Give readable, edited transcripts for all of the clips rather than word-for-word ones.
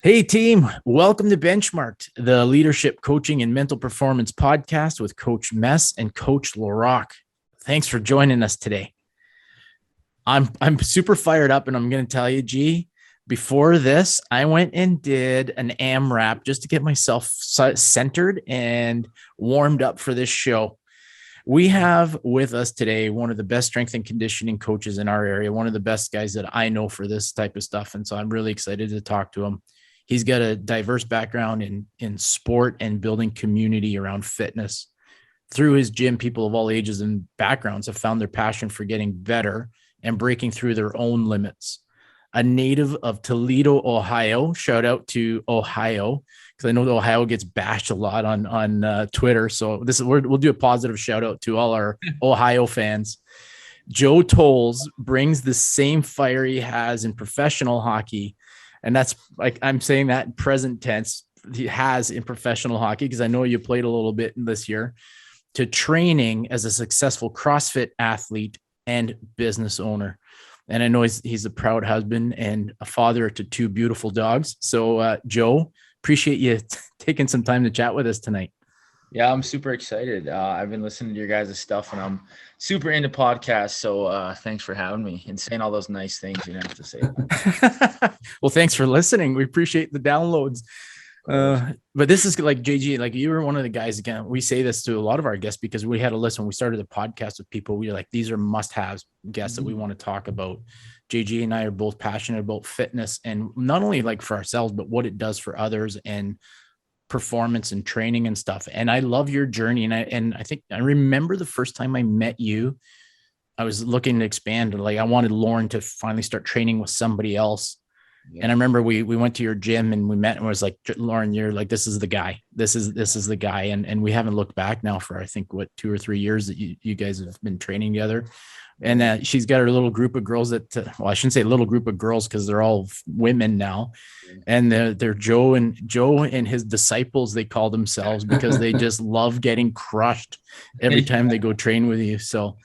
Hey team, welcome to Benchmarked, the leadership coaching and mental performance podcast with Coach Mess and Coach Larock. Thanks for joining us today. I'm super fired up, and I'm going to tell you, G, before this, I went and did an AMRAP just to get myself centered and warmed up for this show. We have with us today one of the best strength and conditioning coaches in our area, one of the best guys that I know for this type of stuff. And so I'm really excited to talk to him. He's got a diverse background in sport and building community around fitness. Through his gym, people of all ages and backgrounds have found their passion for getting better and breaking through their own limits. A native of Toledo, Ohio, shout out to Ohio, because I know Ohio gets bashed a lot on Twitter. So we'll do a positive shout out to all our Ohio fans. Joe Tolles brings the same fire he has in professional hockey. And that's like, I'm saying that in present tense, he has in professional hockey, because I know you played a little bit this year, to training as a successful CrossFit athlete and business owner. And I know he's a proud husband and a father to two beautiful dogs. So Joe, appreciate you taking some time to chat with us tonight. Yeah, I'm super excited. I've been listening to your guys' stuff, and I'm super into podcasts. So thanks for having me and saying all those nice things you have to say. Well, thanks for listening. We appreciate the downloads. But this is like JG, like you were one of the guys. Again, we say this to a lot of our guests because we had a list when we started the podcast with people. We were like, these are must-haves guests that we want to talk about. JG and I are both passionate about fitness, and not only like for ourselves, but what it does for others and performance and training and stuff. And I love your journey. And I think I remember the first time I met you, I was looking to expand. Like I wanted Lauren to finally start training with somebody else. Yeah. And I remember we went to your gym and we met, and I was like, Lauren, you're like, this is the guy. This is the guy. And we haven't looked back now for, I think, 2 or 3 years that you guys have been training together. And she's got her little group of girls that, well, I shouldn't say little group of girls, because they're all women now. And they're Joe and his disciples, they call themselves, because they just love getting crushed every time they go train with you. So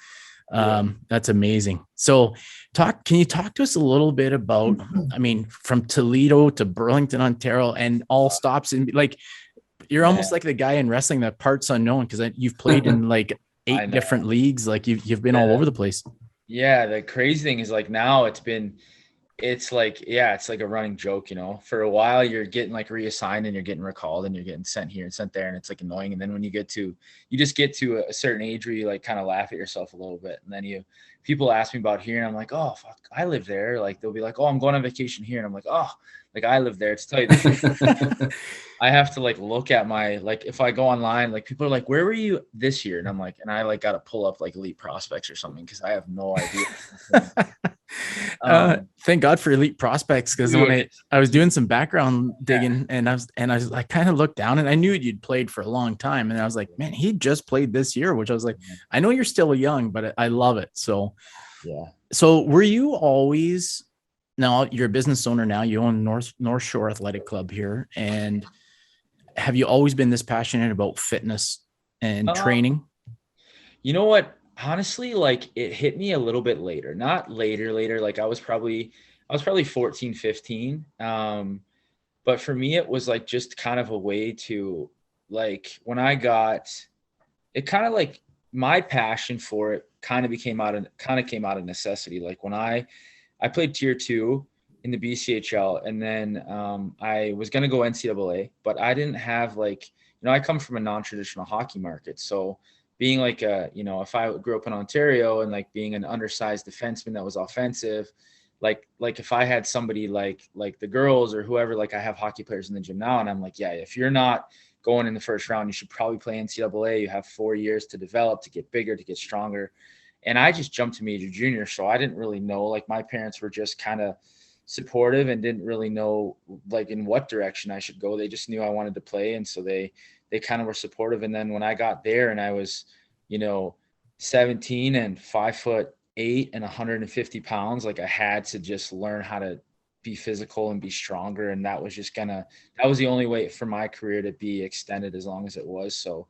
that's amazing. So can you talk to us a little bit about, I mean, from Toledo to Burlington, Ontario, and all stops in, like, you're almost like the guy in wrestling that parts unknown, because you've played in like 8 different leagues. Like you've been all over the place. Yeah. The crazy thing is, like, now it's like a running joke, for a while you're getting like reassigned and you're getting recalled and you're getting sent here and sent there. And it's like annoying. And then when you just get to a certain age where you like kind of laugh at yourself a little bit. And then people ask me about here and I'm like, oh, fuck, I live there. Like they'll be like, oh, I'm going on vacation here. And I'm like, oh, like I live there. To tell you the truth, I have to like look at my, like, if I go online, like people are like, where were you this year? And I'm like, and I like got to pull up like Elite Prospects or something, because I have no idea. Thank God for Elite Prospects, because when I was doing some background digging, and I kind of looked down and I knew you'd played for a long time, and I was like, man, he just played this year, which I was like, I know you're still young, but I love it. So yeah. So were you always, now you're a business owner now, you own North Shore Athletic Club here, and have you always been this passionate about fitness and training? You know what? Honestly, like it hit me a little bit later, not later. Like I was probably 14, 15. But for me, it was like just kind of a way to, like, when I got it, kind of like my passion for it kind of came out of necessity. Like when I played tier 2 in the BCHL, and then I was going to go NCAA, but I didn't have I come from a non-traditional hockey market. So being like if I grew up in Ontario and like being an undersized defenseman that was offensive, like if I had somebody like the girls or whoever, like I have hockey players in the gym now, and I'm like, yeah, if you're not going in the first round, you should probably play NCAA. You have 4 years to develop, to get bigger, to get stronger. And I just jumped to major junior. So I didn't really know, like my parents were just kind of supportive and didn't really know like in what direction I should go. They just knew I wanted to play. And so they kind of were supportive. And then when I got there and I was, 17 and 5'8" and 150 pounds, like I had to just learn how to be physical and be stronger. And that was that was the only way for my career to be extended as long as it was. So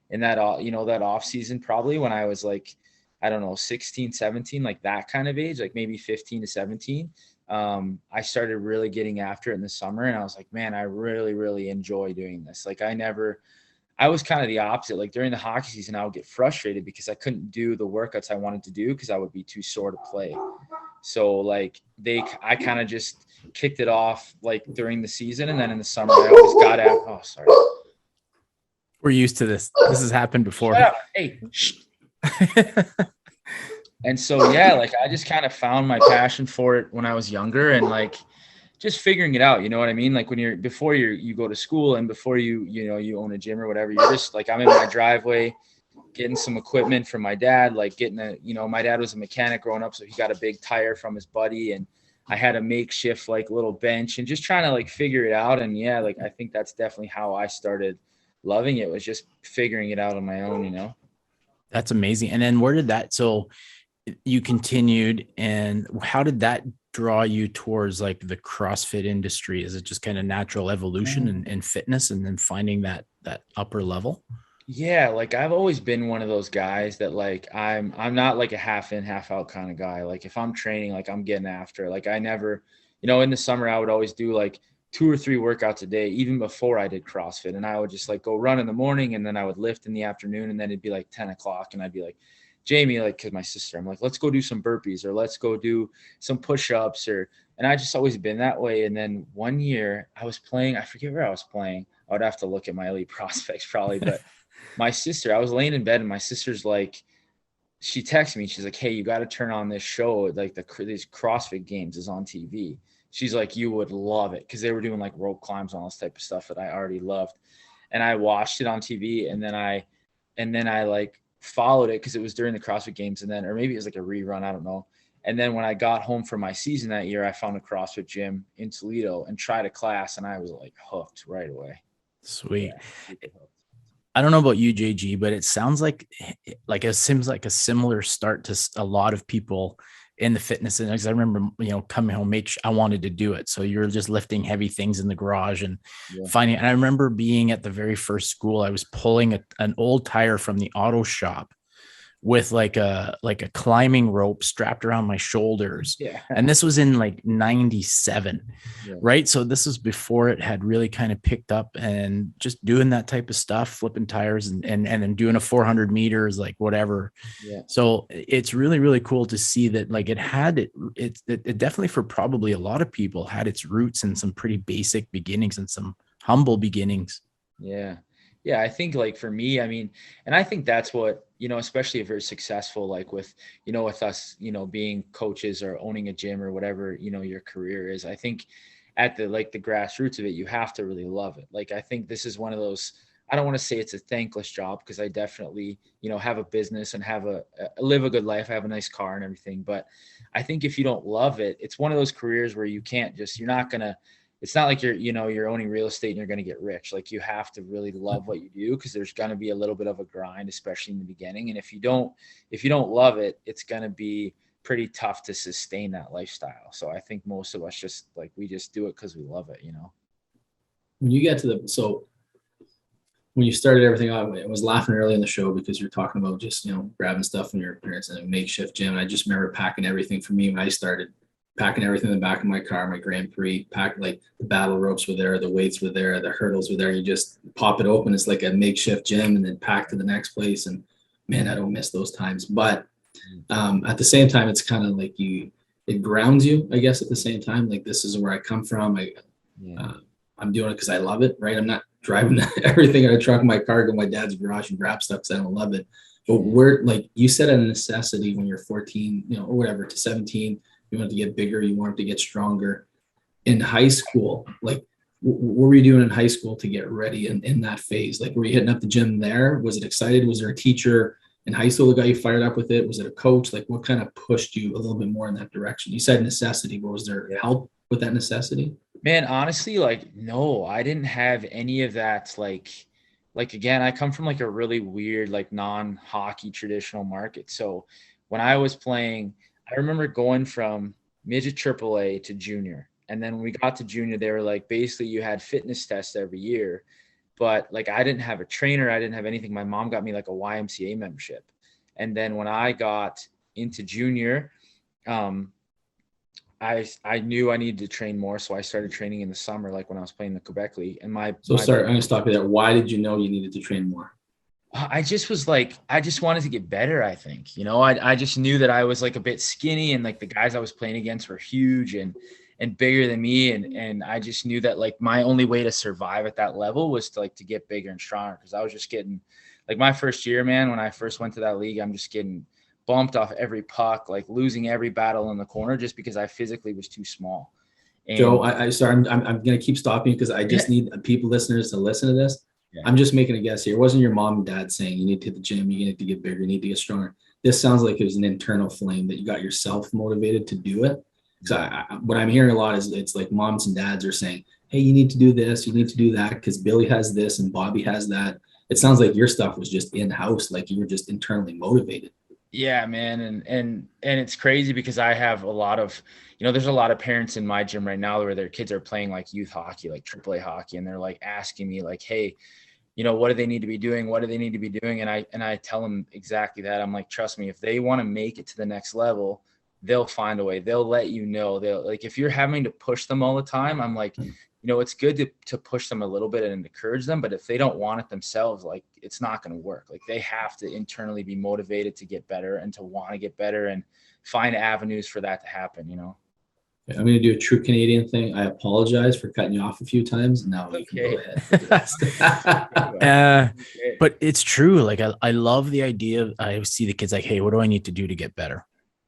in that, that off season, probably when I was like, I don't know, 16, 17, like that kind of age, like maybe 15 to 17, I started really getting after it in the summer, and I was like, man, I really, really enjoy doing this. Like I was kind of the opposite. Like during the hockey season, I would get frustrated because I couldn't do the workouts I wanted to do because I would be too sore to play. So like I kind of just kicked it off like during the season, and then in the summer I always got at. Oh, sorry. We're used to this. This has happened before. Shut up. Hey. And so yeah, like I just kind of found my passion for it when I was younger, and like just figuring it out, you know what I mean? Like when before you go to school and before you own a gym or whatever, you're just like, I'm in my driveway getting some equipment from my dad, like my dad was a mechanic growing up. So he got a big tire from his buddy, and I had a makeshift like little bench, and just trying to like figure it out. And yeah, like I think that's definitely how I started loving it, was just figuring it out on my own. That's amazing. And then where did that, so you continued, and how did that draw you towards like the CrossFit industry? Is it just kind of natural evolution and fitness, and then finding that upper level? Yeah, like I've always been one of those guys that like I'm not like a half in, half out kind of guy. Like if I'm training, like I'm getting after. Like I never, in the summer I would always do like 2 or 3 workouts a day, even before I did CrossFit. And I would just like go run in the morning, and then I would lift in the afternoon, and then it'd be like 10 o'clock, and I'd be like, Jamie, like, cause my sister, I'm like, let's go do some burpees, or let's go do some push-ups, and I just always been that way. And then one year I was playing, I forget where I was playing. I would have to look at my elite prospects probably, but my sister, I was laying in bed, and my sister's like, she texted me. She's like, hey, you got to turn on this show. Like these CrossFit games is on TV. She's like, you would love it. Cause they were doing like rope climbs and all this type of stuff that I already loved. And I watched it on TV, and then I like followed it, cause it was during the CrossFit games. And then, or maybe it was like a rerun, I don't know. And then when I got home from my season that year, I found a CrossFit gym in Toledo and tried a class, and I was like hooked right away. Sweet. Yeah. I don't know about you, JG, but it sounds like it seems like a similar start to a lot of people in the fitness. And I remember, coming home, I wanted to do it. So you're just lifting heavy things in the garage and finding, and I remember being at the very first school, I was pulling an old tire from the auto shop with like a climbing rope strapped around my shoulders. Yeah. And this was in like 97. Yeah. Right. So this was before it had really kind of picked up, and just doing that type of stuff, flipping tires and then doing a 400 meters, like whatever. Yeah. So it's really, really cool to see that like it definitely, for probably a lot of people, had its roots in some pretty basic beginnings and some humble beginnings. Yeah. Yeah, I think like for me, I mean, and I think that's what, especially if you're successful, like with us, being coaches or owning a gym or whatever, your career is, I think at the grassroots of it, you have to really love it. Like, I think this is one of those, I don't want to say it's a thankless job, because I definitely, have a business and live a good life. I have a nice car and everything. But I think if you don't love it, it's one of those careers where it's not like you're owning real estate and you're going to get rich. Like, you have to really love what you do, because there's going to be a little bit of a grind, especially in the beginning. And if you don't love it, it's going to be pretty tough to sustain that lifestyle. So I think most of us we just do it because we love it, When you get to when you started everything out, I was laughing early in the show because you're talking about just, grabbing stuff from your parents in a makeshift gym. And I just remember packing everything for me when I started. Packing everything in the back of my car, my Grand Prix, packed, like the battle ropes were there, the weights were there, the hurdles were there. You just pop it open. It's like a makeshift gym, and then pack to the next place. And man, I don't miss those times. But at the same time, it's kind of like it grounds you, I guess, at the same time. Like, this is where I come from. I'm doing it because I love it, right? I'm not driving everything in a truck in my car, go to my dad's garage and grab stuff because I don't love it. But we're like, you said, a necessity when you're 14, or whatever, to 17. You wanted to get bigger, you wanted to get stronger. In high school, like, what were you doing in high school to get ready in that phase? Like, were you hitting up the gym there? Was it excited? Was there a teacher in high school that got you fired up with it? Was it a coach? Like, what kind of pushed you a little bit more in that direction? You said necessity, but was there help with that necessity? Man, honestly, no, I didn't have any of that. Like, again, I come from like a really weird, like non-hockey traditional market. So when I was playing, I remember going from midget AAA to junior. And then when we got to junior, they were like, basically you had fitness tests every year, but like, I didn't have a trainer. I didn't have anything. My mom got me like a YMCA membership. And then when I got into junior, I knew I needed to train more, so I started training in the summer, like when I was playing the Quebec League. And sorry, I'm gonna stop you there. Why did you know you needed to train more? I just was like, I just wanted to get better. I think, I just knew that I was like a bit skinny, and like the guys I was playing against were huge and bigger than me. And I just knew that like my only way to survive at that level was to get bigger and stronger. Cause I was just getting like my first year, man, when I first went to that league, I'm just getting bumped off every puck, like losing every battle in the corner just because I physically was too small. And Joe, I'm gonna keep stopping because I just need people, listeners, to listen to this. Yeah. I'm just making a guess here. It wasn't your mom and dad saying you need to hit the gym, you need to get bigger, you need to get stronger. This sounds like it was an internal flame that you got yourself motivated to do it. So what I'm hearing a lot is it's like moms and dads are saying, hey, you need to do this, you need to do that because Billy has this and Bobby has that. It sounds like your stuff was just in-house, like you were just internally motivated. Yeah, man. And it's crazy because I have a lot of, there's a lot of parents in my gym right now where their kids are playing like youth hockey, like AAA hockey. And they're like asking me like, hey, what do they need to be doing? What do they need to be doing? And I tell them exactly that. I'm like, trust me, if they want to make it to the next level, they'll find a way. They'll let you know. They'll like, if you're having to push them all the time, I'm like, it's good to push them a little bit and encourage them. But if they don't want it themselves, like it's not going to work. Like they have to internally be motivated to get better and to want to get better and find avenues for that to happen, I'm going to do a true Canadian thing. I apologize for cutting you off a few times. Now you can go ahead. But it's true. Like I love the idea. I see the kids like, hey, what do I need to do to get better?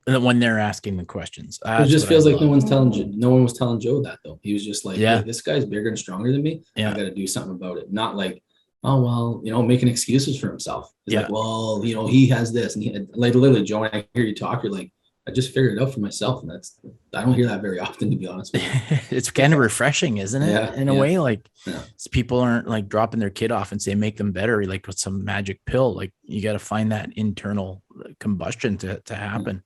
And when they're asking the questions, it just feels like no one was telling Joe that though. He was just like, hey, this guy's bigger and stronger than me. I got to do something about it. Not like, oh, well, making excuses for himself. He's like, well, he has this. And he had, like literally, Joe, when I hear you talk, you're like, I just figured it out for myself. And I don't hear that very often, to be honest with you. It's kind of refreshing, isn't it? Yeah, in a way, like people aren't like dropping their kid off and say, make them better. Like with some magic pill, like you got to find that internal combustion to happen.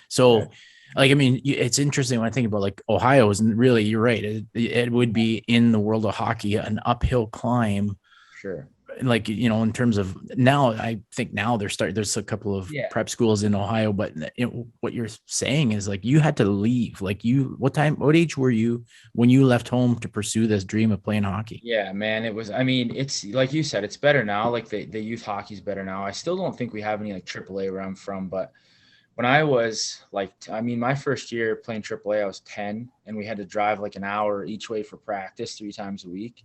So like, I mean, it's interesting when I think about like Ohio isn't really, you're right. It would be in the world of hockey, an uphill climb. Sure. Like, in terms of now, I think now there's a couple of prep schools in Ohio, but what you're saying is like, you had to leave, like what age were you when you left home to pursue this dream of playing hockey? Yeah, man, it's like you said, it's better now. Like the youth hockey is better now. I still don't think we have any like AAA where I'm from, but when I was my first year playing AAA, I was 10 and we had to drive like an hour each way for practice 3 times a week.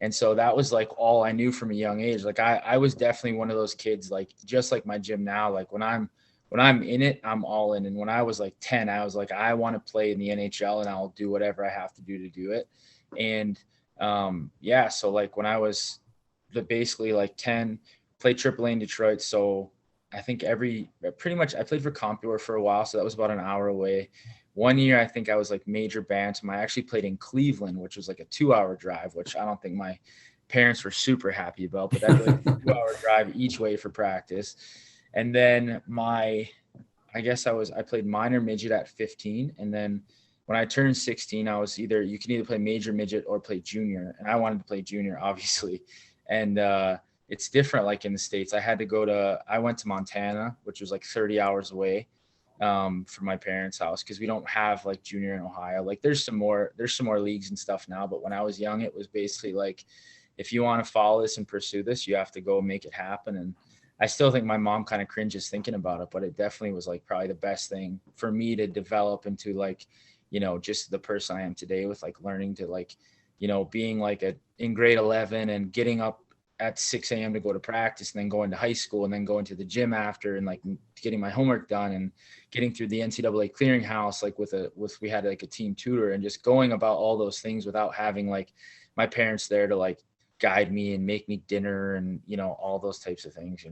And so that was like all I knew from a young age. Like I was definitely one of those kids, like just like my gym now, like when I'm in it, I'm all in. And when I was like 10, I was like, I want to play in the NHL and I'll do whatever I have to do to do it. And so like when I was basically like 10, played AAA in Detroit. So I think I played for Compure for a while. So that was about an hour away. One year, I think I was like major bantam. I actually played in Cleveland, which was like a 2-hour drive, which I don't think my parents were super happy about, but that was like a 2-hour drive each way for practice. And then I played minor midget at 15. And then when I turned 16, you can either play major midget or play junior. And I wanted to play junior, obviously. And, it's different. Like in the States, I went to Montana, which was like 30 hours away from my parents' house. Cause we don't have like junior in Ohio. Like there's some more leagues and stuff now. But when I was young, it was basically like, if you want to follow this and pursue this, you have to go make it happen. And I still think my mom kind of cringes thinking about it, but it definitely was like probably the best thing for me to develop into like, just the person I am today with like learning to like, being like in grade 11 and getting up at 6 a.m. to go to practice and then going to high school and then going to the gym after and like getting my homework done and getting through the NCAA clearinghouse, like we had like a team tutor and just going about all those things without having like my parents there to like guide me and make me dinner and, all those types of things,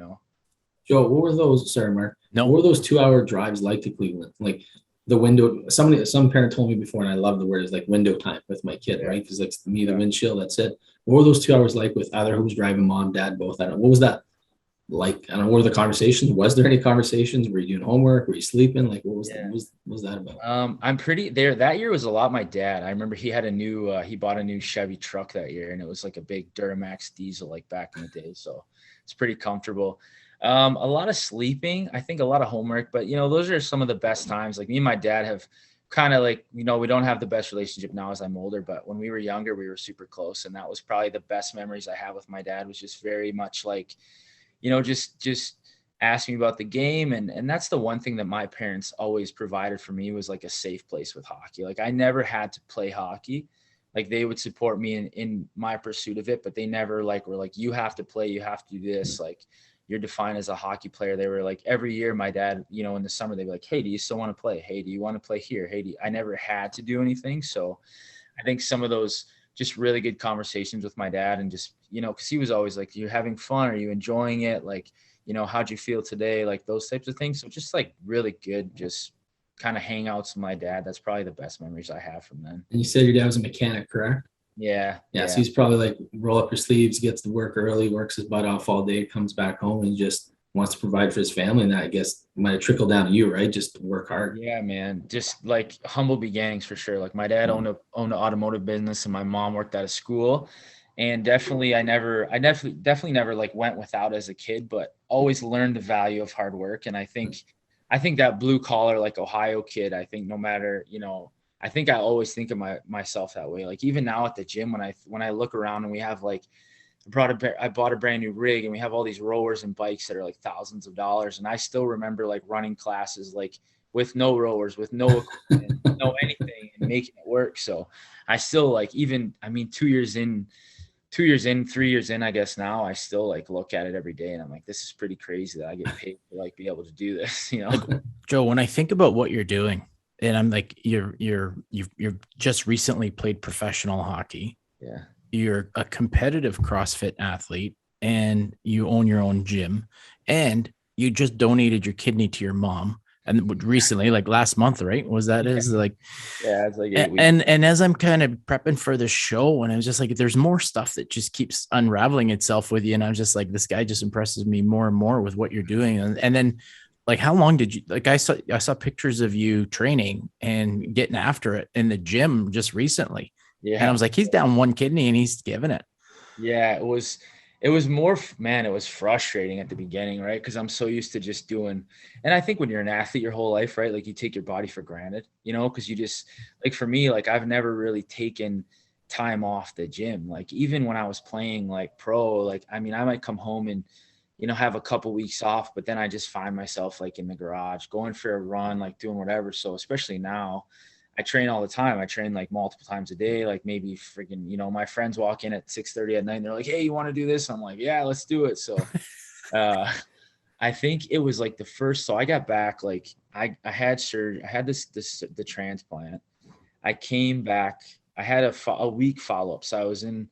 Joe, what were those, sorry, Mark, what were those 2-hour drives like to Cleveland? Like the window, some parent told me before, and I love the word, is like window time with my kid, right? Because like me, the windshield, that's it. What were those 2 hours like with either who was driving, mom, dad, both? I don't know. What was that like? I don't know. What were the conversations? Was there any conversations? Were you doing homework? Were you sleeping? Like, what was that about? I'm pretty there. That year was a lot my dad. I remember he had he bought a new Chevy truck that year, and it was like a big Duramax diesel, like back in the day. So it's pretty comfortable. A lot of sleeping, I think a lot of homework, but those are some of the best times. Like me and my dad have kind of like, we don't have the best relationship now as I'm older, but when we were younger, we were super close. And that was probably the best memories I have with my dad, was just very much like, just ask me about the game. And that's the one thing that my parents always provided for me, was like a safe place with hockey. Like I never had to play hockey. Like they would support me in my pursuit of it, but they never like were like, you have to play, you have to do this. Like you're defined as a hockey player. They were like, every year my dad, in the summer, they'd be like, hey, do you still want to play? Hey, do you want to play here? Hey, I never had to do anything. So I think some of those just really good conversations with my dad, and just, cause he was always like, you're having fun. Are you enjoying it? Like, how'd you feel today? Like those types of things. So just like really good, just kind of hangouts with my dad. That's probably the best memories I have from then. And you said your dad was a mechanic, correct? Yeah. So he's probably like, roll up your sleeves, gets to work early, works his butt off all day, comes back home and just wants to provide for his family. And that, I guess, might have trickled down to you, right? Just to work hard. Yeah, man. Just like humble beginnings for sure. Like my dad owned an automotive business, and my mom worked at a school. And definitely, I definitely never like went without as a kid, but always learned the value of hard work. And I think that blue collar, like Ohio kid, I think no matter, I think I always think of myself that way. Like even now at the gym, when I look around and we have like, I bought a brand new rig, and we have all these rowers and bikes that are like thousands of dollars. And I still remember like running classes, like with no rowers, with no equipment, no anything, and making it work. So I still like, even, 2 years in, 3 years in, I guess now, I still like look at it every day, and I'm like, this is pretty crazy that I get paid to like be able to do this, Like, Joe, when I think about what you're doing, and I'm like, you've just recently played professional hockey. Yeah. You're a competitive CrossFit athlete, and you own your own gym, and you just donated your kidney to your mom. And recently, like last month, right? Was that is like, yeah, it's like 8 weeks. And as I'm kind of prepping for the show, and I was just like, there's more stuff that just keeps unraveling itself with you. And I was just like, this guy just impresses me more and more with what you're doing. And then, like, how long did you, like, I saw pictures of you training and getting after it in the gym just recently. Yeah. And I was like, he's down one kidney and he's giving it. Yeah, it was more, man, it was frustrating at the beginning, right? Because I'm so used to just doing, and I think when you're an athlete your whole life, right? Like you take your body for granted, because you just, like for me, like I've never really taken time off the gym. Like even when I was playing like pro, like, I might come home and, have a couple weeks off, but then I just find myself like in the garage going for a run, like doing whatever. So especially now, I train all the time. I train like multiple times a day, like maybe freaking, my friends walk in at 6:30 at night and they're like, hey, you want to do this? I'm like, yeah, let's do it. So I think it was like so I got back, like I had surgery. I had the transplant. I came back. I had a week follow-up. So I was in,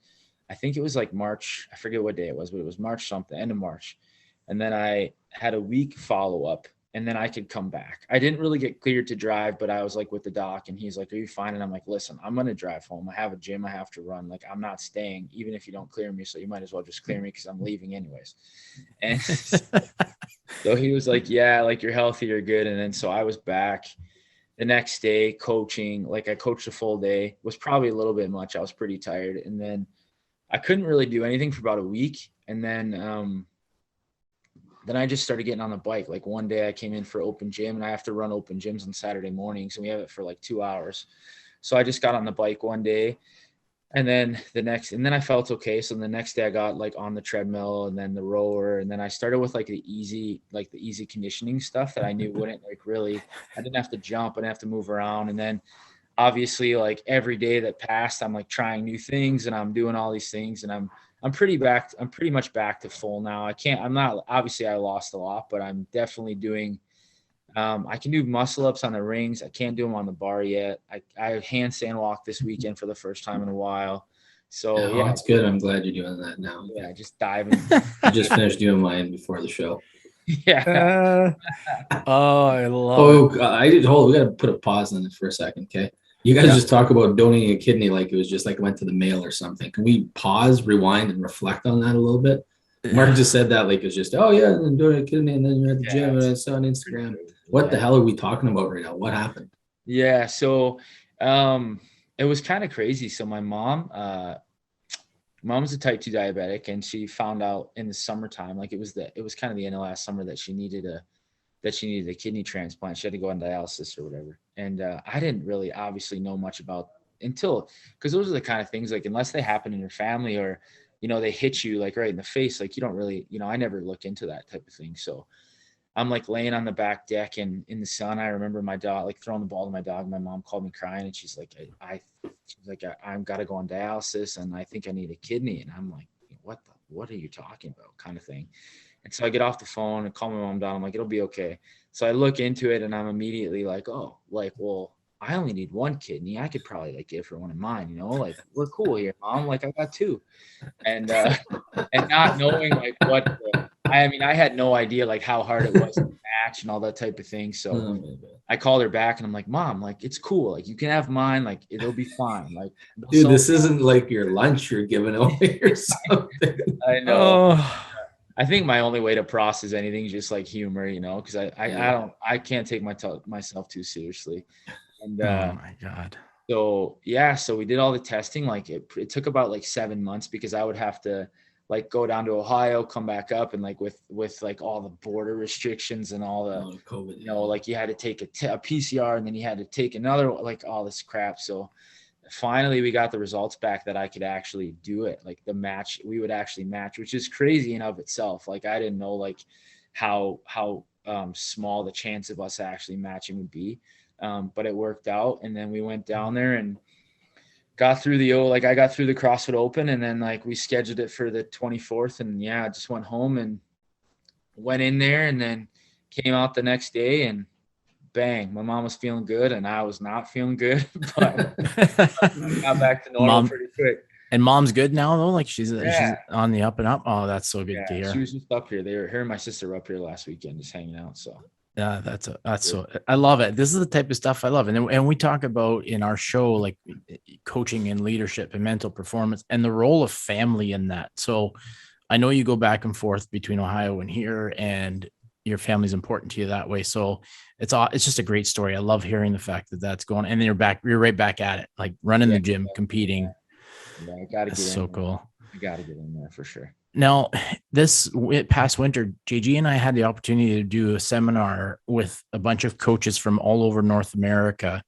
I think it was like March. I forget what day it was, but it was March something, end of March. And then I had a week follow-up, and then I could come back. I didn't really get cleared to drive, but I was like with the doc, and he's like, are you fine? And I'm like, listen, I'm going to drive home. I have a gym I have to run. Like, I'm not staying, even if you don't clear me. So you might as well just clear me, because I'm leaving anyways. And so he was like, yeah, like you're healthy, you're good. And then so I was back the next day coaching. Like I coached a full day. It was probably a little bit much. I was pretty tired. And then I couldn't really do anything for about a week. And then I just started getting on the bike. Like one day I came in for open gym, and I have to run open gyms on Saturday mornings, and we have it for like 2 hours. So I just got on the bike one day, and then I felt okay. So the next day I got like on the treadmill, and then the rower. And then I started with like the easy conditioning stuff that I knew wouldn't like really, I didn't have to jump, I didn't have to move around. And then obviously like every day that passed, I'm like trying new things, and I'm doing all these things, and I'm pretty much back to full now. Obviously I lost a lot, but I'm definitely doing, I can do muscle ups on the rings. I can't do them on the bar yet. I handstand walk this weekend for the first time in a while. So yeah, it's good. I'm glad you're doing that now. Yeah, just diving. I just finished doing mine before the show. Yeah. I love it. I did. Hold on, we got to put a pause on this for a second. Okay. You guys just talk about donating a kidney like it was just like it went to the mail or something. Can we pause, rewind, and reflect on that a little bit? Mark just said that like it's just, oh yeah, and then donate a kidney, and then you're at the gym, and I saw on Instagram. What the hell are we talking about right now? What happened? Yeah, so it was kind of crazy. So my mom's a type 2 diabetic, and she found out in the summertime, like it was kind of the end of last summer, that she needed a kidney transplant. She had to go on dialysis or whatever. And I didn't really obviously know much about until, because those are the kind of things, like, unless they happen in your family or, you know, they hit you like right in the face, like you don't really, you know, I never look into that type of thing. So I'm like laying on the back deck and in the sun. I remember my dog, like throwing the ball to my dog. My mom called me crying and she's like, she's like, I've got to go on dialysis and I think I need a kidney. And I'm like, what are you talking about, kind of thing. And so I get off the phone and call my mom down. I'm like, it'll be okay. So I look into it and I'm immediately like, oh, like, well, I only need one kidney. I could probably like give her one of mine, you know, like we're cool here, mom. Like I got two. And not knowing like I mean, I had no idea like how hard it was to match and all that type of thing. So I called her back and I'm like, Mom, like it's cool. Like you can have mine. Like it'll be fine. Like, dude, this isn't like your lunch you're giving away or something. I know. I think my only way to process anything is just like humor, you know, because I can't take myself too seriously. And oh my God. So yeah, so we did all the testing. Like it took about like 7 months because I would have to like go down to Ohio, come back up, and like with like all the border restrictions and all the COVID, you know, like you had to take a PCR and then you had to take another, like all this crap. So finally we got the results back that I could actually do it. Like the match, we would actually match, which is crazy in of itself. Like I didn't know like how small the chance of us actually matching would be. But it worked out. And then we went down there and got through I got through the CrossFit Open and then like we scheduled it for the 24th and yeah, I just went home and went in there and then came out the next day and bang, my mom was feeling good and I was not feeling good, but got back to normal pretty quick. And mom's good now though? Like she's on the up and up. Oh, that's so good to hear. She was just up here. Her and my sister were up here last weekend just hanging out. So yeah, that's so, I love it. This is the type of stuff I love. And we talk about in our show, like coaching and leadership and mental performance and the role of family in that. So I know you go back and forth between Ohio and here and your family's important to you that way. So it's just a great story. I love hearing the fact that that's going, and then you're right back at it, like running the gym, competing. Yeah, I got to get so cool. I got to get in there for sure. Now, this past winter, JG and I had the opportunity to do a seminar with a bunch of coaches from all over North America.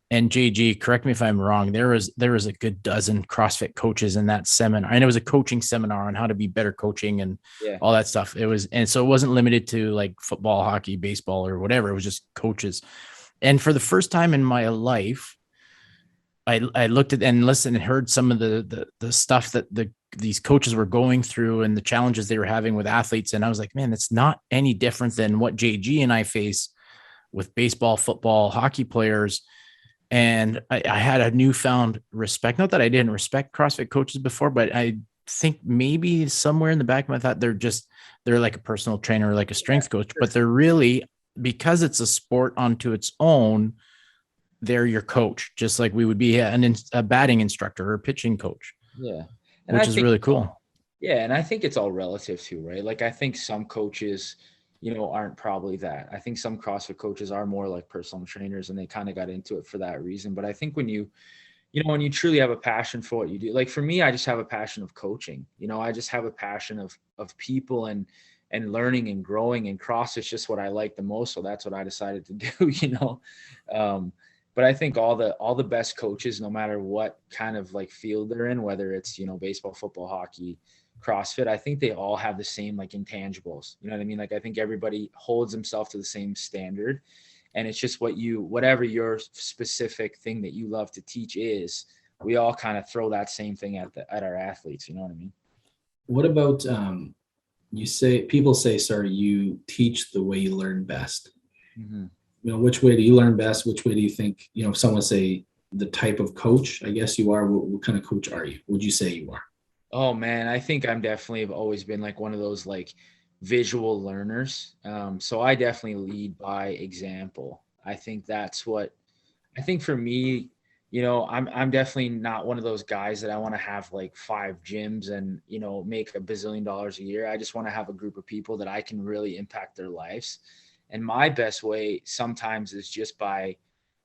And JG, correct me if I'm wrong, there was a good dozen CrossFit coaches in that seminar. And it was a coaching seminar on how to be better coaching and all that stuff. And so it wasn't limited to like football, hockey, baseball, or whatever. It was just coaches. And for the first time in my life, I looked at and listened and heard some of the stuff that these coaches were going through and the challenges they were having with athletes. And I was like, man, it's not any different than what JG and I face with baseball, football, hockey players. And I had a newfound respect. Not that I didn't respect CrossFit coaches before, but I think maybe somewhere in the back of my thought, they're like a personal trainer, or like a strength coach, but they're really, because it's a sport onto its own, they're your coach, just like we would be a batting instructor or a pitching coach. Yeah. And which is really cool. Yeah. And I think it's all relative too, right? Like I think some coaches, you know, aren't probably that. I think some CrossFit coaches are more like personal trainers and they kind of got into it for that reason. But I think when you truly have a passion for what you do, like for me, I just have a passion of coaching, you know, I just have a passion of people and learning and growing, and CrossFit's just what I like the most. So that's what I decided to do, you know? But I think all the best coaches, no matter what kind of like field they're in, whether it's, you know, baseball, football, hockey, CrossFit, I think they all have the same like intangibles. You know what I mean? Like I think everybody holds himself to the same standard, and it's just whatever your specific thing that you love to teach is, we all kind of throw that same thing at our athletes. You know what I mean? What about people say, sorry, you teach the way you learn best. Mm-hmm. You know, which way do you learn best? Which way do you think, you know, if someone say the type of coach, I guess you are, what kind of coach are you? Would you say you are? Oh man, I think I'm definitely have always been like one of those like visual learners. So I definitely lead by example. I think for me, you know, I'm definitely not one of those guys that I want to have like 5 gyms and, you know, make $1 bazillion a year. I just want to have a group of people that I can really impact their lives. And my best way sometimes is just by,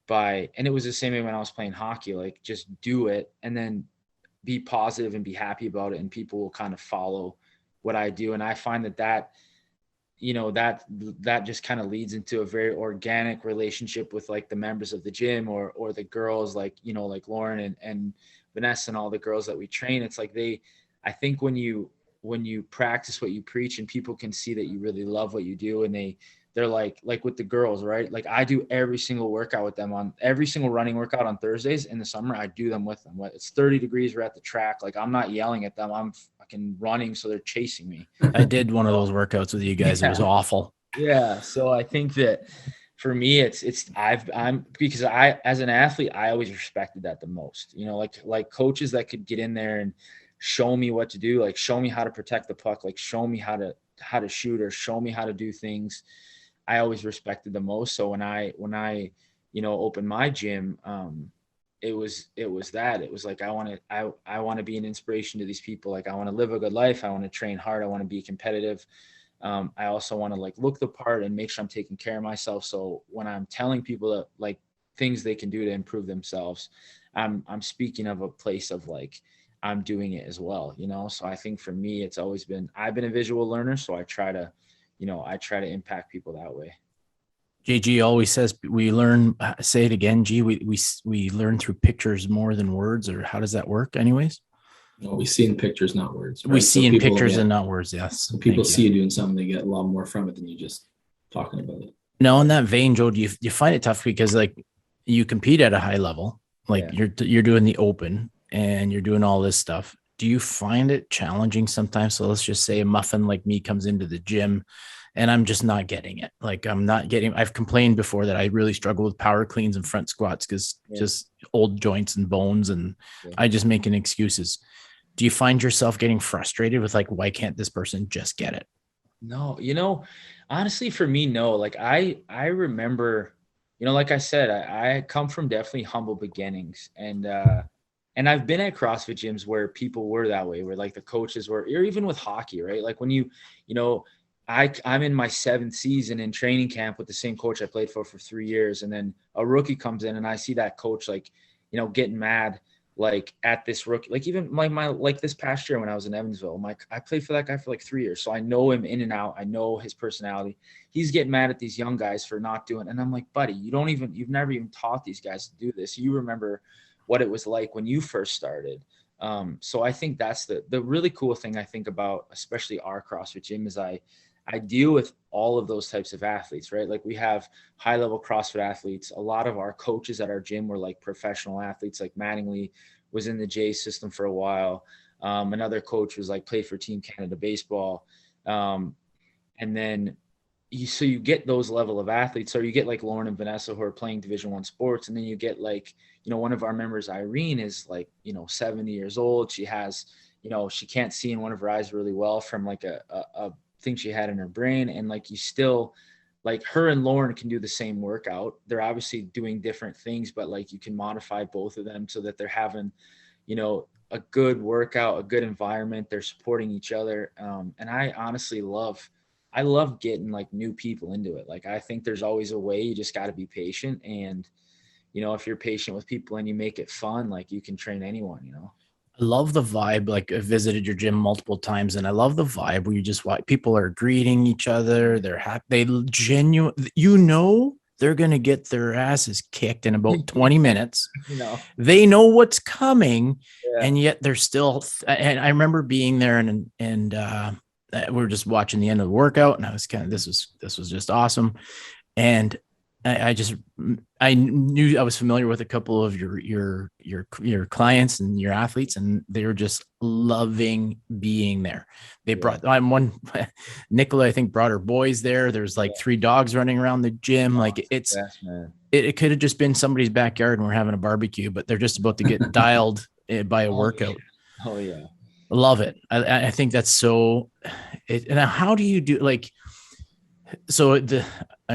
and it was the same way when I was playing hockey, like just do it and then be positive and be happy about it. And people will kind of follow what I do. And I find that you know, that just kind of leads into a very organic relationship with like the members of the gym or the girls, like, you know, like Lauren and Vanessa and all the girls that we train. It's like I think when you practice what you preach and people can see that you really love what you do, and they're like with the girls, right? Like I do every single workout with them, on every single running workout on Thursdays in the summer. I do them with them. It's 30 degrees. We're at the track. Like I'm not yelling at them. I'm fucking running. So they're chasing me. I did one of those workouts with you guys. Yeah. It was awful. Yeah. So I think that for me, I'm because as an athlete, I always respected that the most, you know, like coaches that could get in there and show me what to do, like show me how to protect the puck, like show me how to shoot or show me how to do things. I always respected the most. So when I, you know, opened my gym, it was like, I want to be an inspiration to these people. Like I want to live a good life. I want to train hard. I want to be competitive. I also want to like look the part and make sure I'm taking care of myself. So when I'm telling people that like things they can do to improve themselves, I'm speaking of a place of like, I'm doing it as well, you know? So I think for me, it's always been, I've been a visual learner. So I try to impact people that way. JG always says we learn, say it again, G, we learn through pictures more than words, or how does that work anyways? No, we see in pictures, not words. Right? We see in pictures and not words. Yes. When people see you doing something, they get a lot more from it than you just talking about it. Now, in that vein, Joe, do you find it tough because like you compete at a high level, like you're doing the open and you're doing all this stuff. Do you find it challenging sometimes? So let's just say a muffin like me comes into the gym and I'm just not getting it. Like I've complained before that I really struggle with power cleans and front squats because just old joints and bones, and I just making excuses. Do you find yourself getting frustrated with like, why can't this person just get it? No, you know, honestly, for me, no. Like I remember, you know, like I said, I come from definitely humble beginnings, and I've been at CrossFit gyms where people were that way, where like the coaches were, or even with hockey, right? Like when you know, I'm in my 7th season in training camp with the same coach I played for 3 years. And then a rookie comes in and I see that coach, like, you know, getting mad, like at this rookie, like even my like this past year when I was in Evansville, I played for that guy for like 3 years. So I know him in and out. I know his personality. He's getting mad at these young guys for not doing. And I'm like, buddy, you've never even taught these guys to do this. You remember what it was like when you first started. So I think that's the really cool thing I think about, especially our CrossFit gym, is I deal with all of those types of athletes, right? Like we have high level CrossFit athletes. A lot of our coaches at our gym were like professional athletes. Like Mattingly was in the J system for a while. Another coach was like played for Team Canada baseball. And then you get those level of athletes. So you get like Lauren and Vanessa who are playing Division I sports. And then you get like, you know, one of our members, Irene, is like, you know, 70 years old. She has, you know, she can't see in one of her eyes really well from like a thing she had in her brain. And like, you still, like her and Lauren can do the same workout. They're obviously doing different things, but like you can modify both of them so that they're having, you know, a good workout, a good environment. They're supporting each other. And I honestly love getting like new people into it. Like, I think there's always a way. You just got to be patient. And, you know, if you're patient with people and you make it fun, like you can train anyone, you know. I love the vibe. Like I visited your gym multiple times and I love the vibe where you just watch people are greeting each other. They're happy. They genuine, you know, they're going to get their asses kicked in about 20 minutes. You know, they know what's coming and yet they're still, and I remember being there and we're just watching the end of the workout and I was kind of, this was just awesome. And I knew I was familiar with a couple of your clients and your athletes, and they were just loving being there. They brought Nicola, I think, brought her boys there. There's like 3 dogs running around the gym. Like it could have just been somebody's backyard and we're having a barbecue, but they're just about to get dialed by a workout. Oh yeah. I love it. I think that's so. Now, how do you do like? So I'm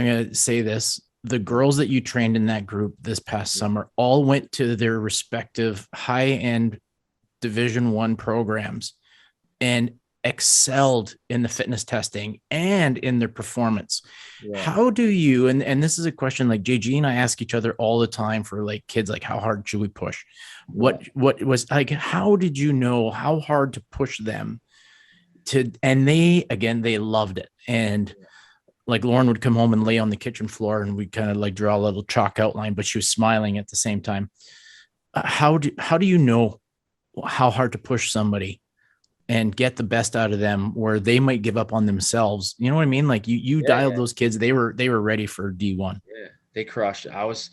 going to say this. The girls that you trained in that group this past summer all went to their respective high-end Division I programs and excelled in the fitness testing and in their performance. Yeah. How do you, and this is a question like JG and I ask each other all the time for like kids, like how hard should we push? What was like, how did you know how hard to push them to, and they loved it. And like Lauren would come home and lay on the kitchen floor and we'd kind of like draw a little chalk outline, but she was smiling at the same time. How do you know how hard to push somebody and get the best out of them where they might give up on themselves? You know what I mean? Like you dialed those kids, they were ready for D1. Yeah, they crushed it. I was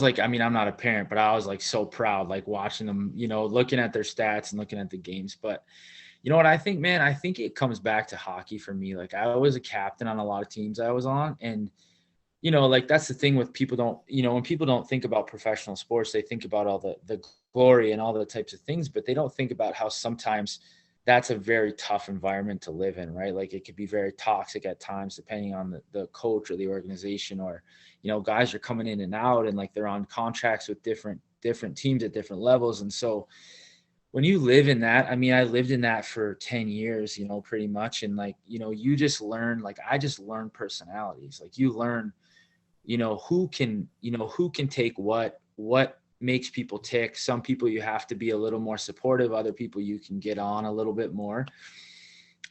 like, I mean, I'm not a parent, but I was like so proud, like watching them, you know, looking at their stats and looking at the games. But you know what I think, man? I think it comes back to hockey for me. Like I was a captain on a lot of teams I was on, and you know, like that's the thing with people don't, you know, when people don't think about professional sports, they think about all the glory and all the types of things, but they don't think about how sometimes that's a very tough environment to live in, right? Like it could be very toxic at times, depending on the coach or the organization, or, you know, guys are coming in and out and like they're on contracts with different teams at different levels. And so when you live in that, I mean, I lived in that for 10 years, you know, pretty much. And like, you know, you just learn, like, I just learned personalities. Like you learn, who can take what makes people tick. Some people you have to be a little more supportive. Other people you can get on a little bit more.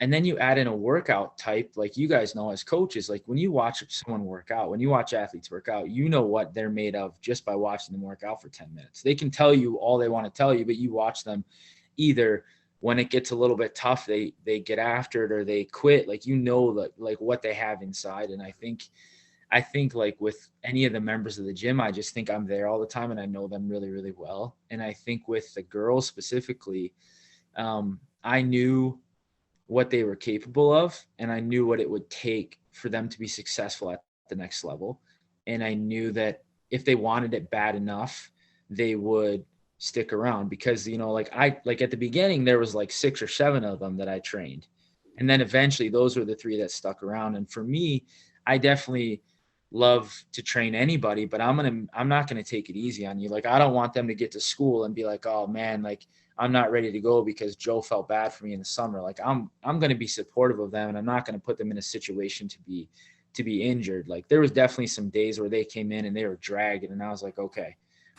And then you add in a workout type, like you guys know as coaches, like when you watch someone work out, when you watch athletes work out, you know what they're made of just by watching them work out for 10 minutes. They can tell you all they want to tell you, but you watch them, either when it gets a little bit tough, they get after it or they quit. Like, you know, like what they have inside. And I think like with any of the members of the gym, I just think I'm there all the time and I know them really, really well. And I think with the girls specifically, I knew what they were capable of, and I knew what it would take for them to be successful at the next level. And I knew that if they wanted it bad enough, they would stick around, because, you know, like at the beginning, there was like 6 or 7 of them that I trained. And then eventually those were the 3 that stuck around. And for me, I definitely love to train anybody, but I'm not going to take it easy on you. Like, I don't want them to get to school and be like, oh man, like I'm not ready to go because Joe felt bad for me in the summer. Like I'm going to be supportive of them, and I'm not going to put them in a situation to be injured. Like there was definitely some days where they came in and they were dragging, and I was like, okay,